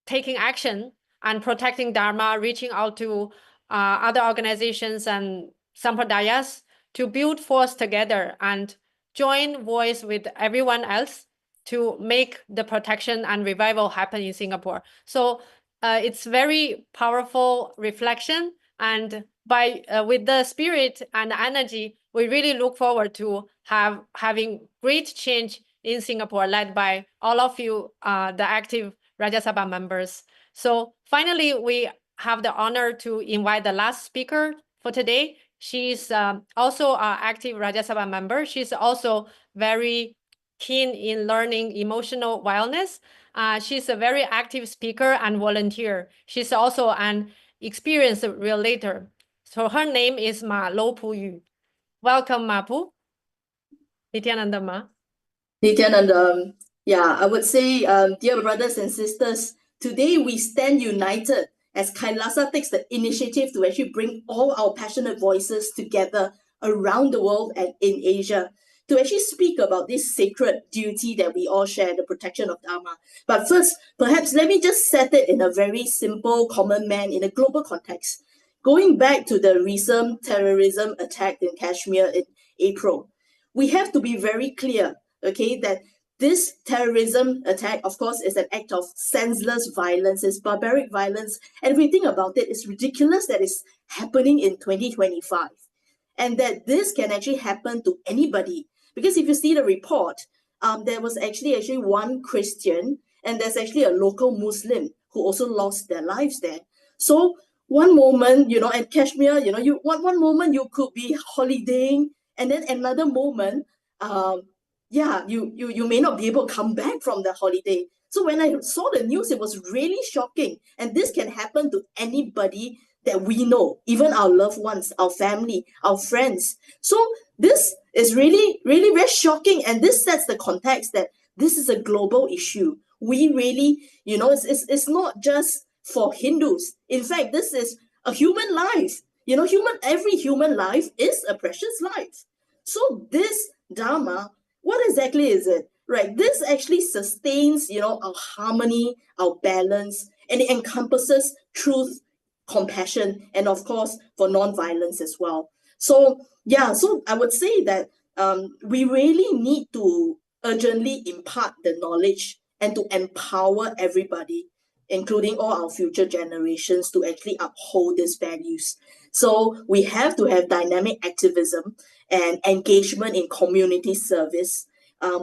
taking action and protecting Dharma, reaching out to other organizations and sampradayas to build force together and join voice with everyone else to make the protection and revival happen in Singapore. So it's very powerful reflection, and by with the spirit and energy, we really look forward to having great change in Singapore, led by all of you, the active Rajya Sabha members. So finally, we have the honor to invite the last speaker for today. She's also an active Rajya Sabha member. She's also very keen in learning emotional wellness. She's a very active speaker and volunteer. She's also an experienced relator. So her name is Ma Lo Pu Yu. Welcome, Ma Pu. Nithyananda Ma. Nithyananda, yeah, I would say, dear brothers and sisters, today we stand united as KAILASA takes the initiative to actually bring all our passionate voices together around the world and in Asia to actually speak about this sacred duty that we all share, the protection of Dharma. But first, perhaps let me just set it in a very simple common man in a global context. Going back to the recent terrorism attack in Kashmir in April, we have to be very clear, okay, that this terrorism attack, of course, is an act of senseless violence, it's barbaric violence, and if we think about it, it's ridiculous that it's happening in 2025, and that this can actually happen to anybody. Because if you see the report, there was actually one Christian, and there's actually a local Muslim who also lost their lives there. So one moment, at Kashmir, one moment you could be holidaying, and then another moment, you may not be able to come back from the holiday. So when I saw the news, it was really shocking. And this can happen to anybody that we know, even our loved ones, our family, our friends. So this is really, really very shocking. And this sets the context that this is a global issue. We really, it's not just for Hindus. In fact, this is a human life. Every human life is a precious life. So this Dharma, what exactly is it? Right, this actually sustains, our harmony, our balance, and it encompasses truth, compassion, and of course, for non-violence as well. So I would say that we really need to urgently impart the knowledge and to empower everybody including all our future generations, to actually uphold these values. So we have to have dynamic activism and engagement in community service.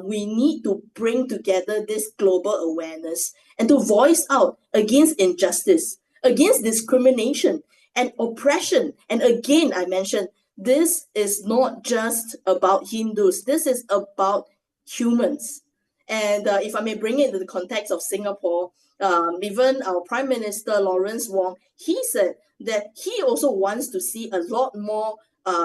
We need to bring together this global awareness and to voice out against injustice, against discrimination and oppression. And again, I mentioned, this is not just about Hindus, this is about humans. And if I may bring it into the context of Singapore, even our Prime Minister Lawrence Wong, he said that he also wants to see a lot more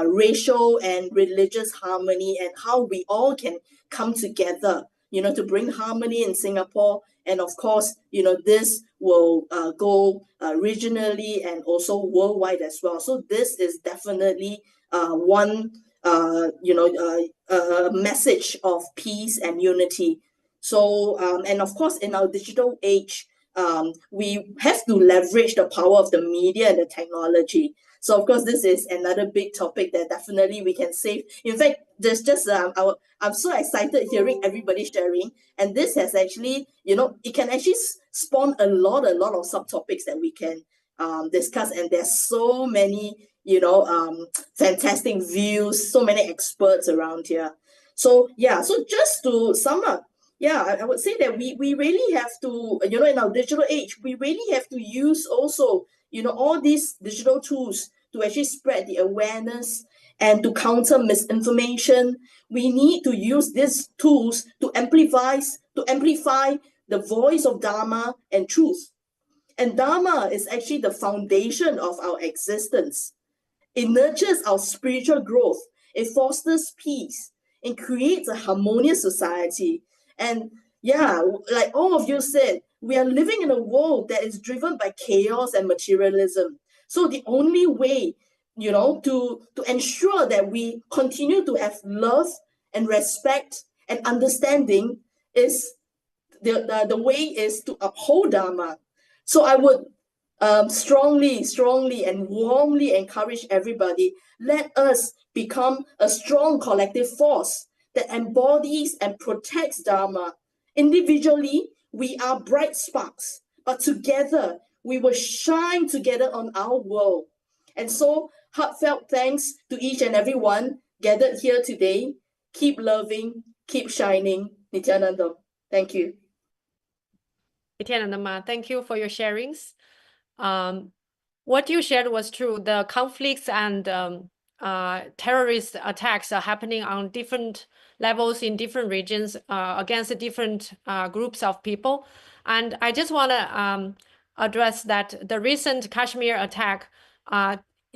racial and religious harmony, and how we all can come together, to bring harmony in Singapore. And of course, this will go regionally and also worldwide as well. So this is definitely one message of peace and unity. So and of course, in our digital age, we have to leverage the power of the media and the technology. So of course, this is another big topic that definitely we can save. In fact, there's just I'm so excited hearing everybody sharing, and this has actually, it can actually spawn a lot of subtopics that we can discuss. And there's so many, fantastic views, so many experts around here. So yeah, so just to sum up, yeah, I would say that we really have to, in our digital age, we really have to use also, all these digital tools to actually spread the awareness and to counter misinformation. We need to use these tools to amplify the voice of Dharma and truth. And Dharma is actually the foundation of our existence. It nurtures our spiritual growth. It fosters peace and creates a harmonious society. And yeah, like all of you said, we are living in a world that is driven by chaos and materialism. So the only way, to ensure that we continue to have love and respect and understanding is the way is to uphold Dharma. So I would strongly and warmly encourage everybody, let us become a strong collective force that embodies and protects Dharma. Individually, we are bright sparks, but together we will shine together on our world. And so, heartfelt thanks to each and every one gathered here today. Keep loving, keep shining. Nithyananda. Thank you. Nithyananda, thank you for your sharings. What you shared was true. The conflicts and terrorist attacks are happening on different levels in different regions against different groups of people. And I just want to address that the recent Kashmir attack,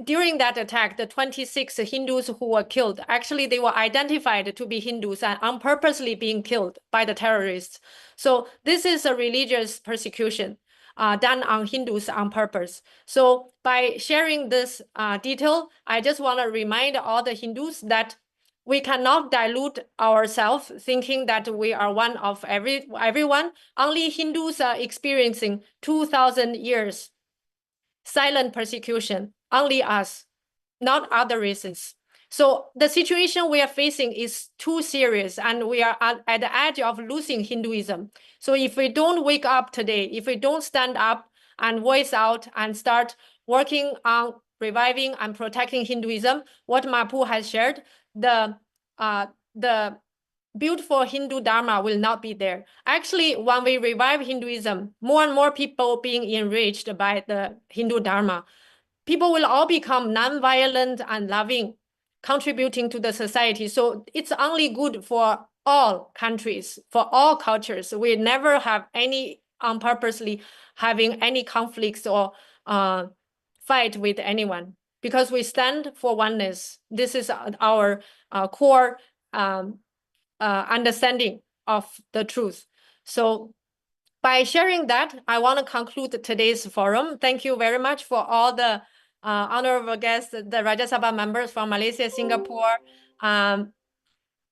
during that attack, the 26 Hindus who were killed, actually they were identified to be Hindus and unpurposely being killed by the terrorists. So this is a religious persecution done on Hindus on purpose. So by sharing this detail, I just want to remind all the Hindus that we cannot dilute ourselves thinking that we are one of everyone. Only Hindus are experiencing 2,000 years silent persecution, only us, not other races. So the situation we are facing is too serious, and we are at the edge of losing Hinduism. So if we don't wake up today, if we don't stand up and voice out and start working on reviving and protecting Hinduism, what Mapu has shared, the beautiful Hindu Dharma will not be there. Actually, when we revive Hinduism, more and more people being enriched by the Hindu Dharma, people will all become non-violent and loving, contributing to the society. So it's only good for all countries, for all cultures. We never have any purposely having any conflicts or fight with anyone, because we stand for oneness. This is our core understanding of the truth. So by sharing that, I want to conclude today's forum. Thank you very much for all the honorable guests, the Rajya Sabha members from Malaysia, Singapore.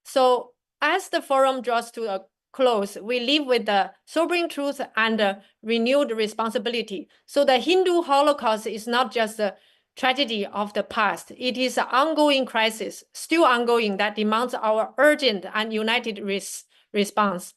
So as the forum draws to a close, we live with the sobering truth and a renewed responsibility. So the Hindu Holocaust is not just a tragedy of the past. It is an ongoing crisis, still ongoing, that demands our urgent and united response.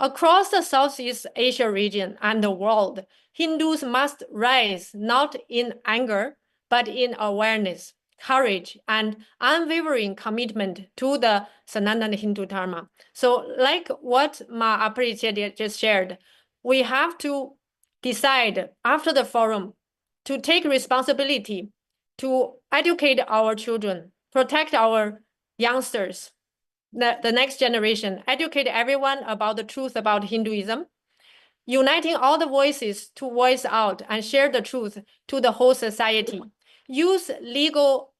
Across the Southeast Asia region and the world, Hindus must rise not in anger, but in awareness, courage, and unwavering commitment to the Sanatana Hindu Dharma. So like what Ma Aparicya just shared, we have to decide after the forum to take responsibility to educate our children, protect our youngsters, the next generation, educate everyone about the truth about Hinduism, uniting all the voices to voice out and share the truth to the whole society. Use legal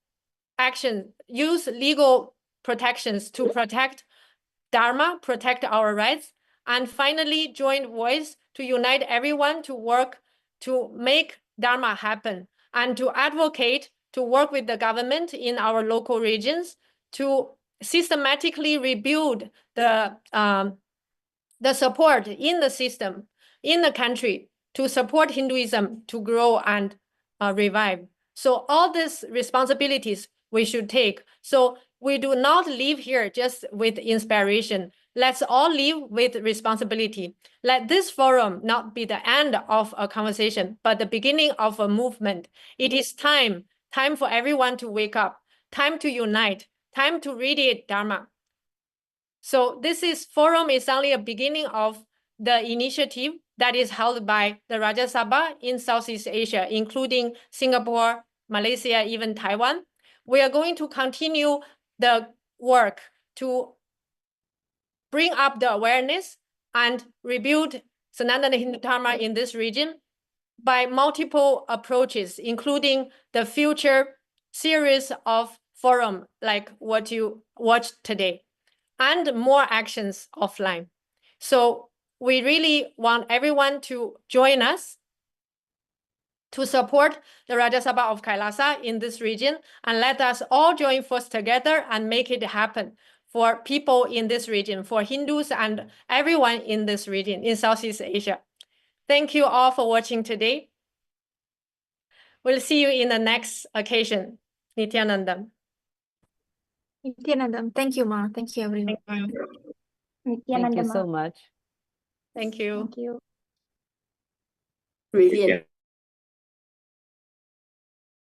action, use legal protections to protect Dharma, protect our rights, and finally join voice to unite everyone to work to make Dharma happen and to advocate, to work with the government in our local regions to systematically rebuild the support in the system, in the country, to support Hinduism to grow and revive. So all these responsibilities we should take. So we do not live here just with inspiration. Let's all live with responsibility. Let this forum not be the end of a conversation, but the beginning of a movement. It is time for everyone to wake up, time to unite, time to radiate Dharma. So this forum is only a beginning of the initiative that is held by the Rajya Sabha in Southeast Asia, including Singapore, Malaysia, even Taiwan. We are going to continue the work to bring up the awareness and rebuild Sanatana Hindu Dharma in this region by multiple approaches, including the future series of forum like what you watched today, and more actions offline. So we really want everyone to join us to support the Rajya Sabha of KAILASA in this region, and let us all join force together and make it happen for people in this region, for Hindus and everyone in this region, in Southeast Asia. Thank you all for watching today. We'll see you in the next occasion. Nithyananda. Nithyananda. Thank you, Ma. Thank you, everyone. Thank Nithyananda you Ma. so much. Thank you. Thank you. Brilliant.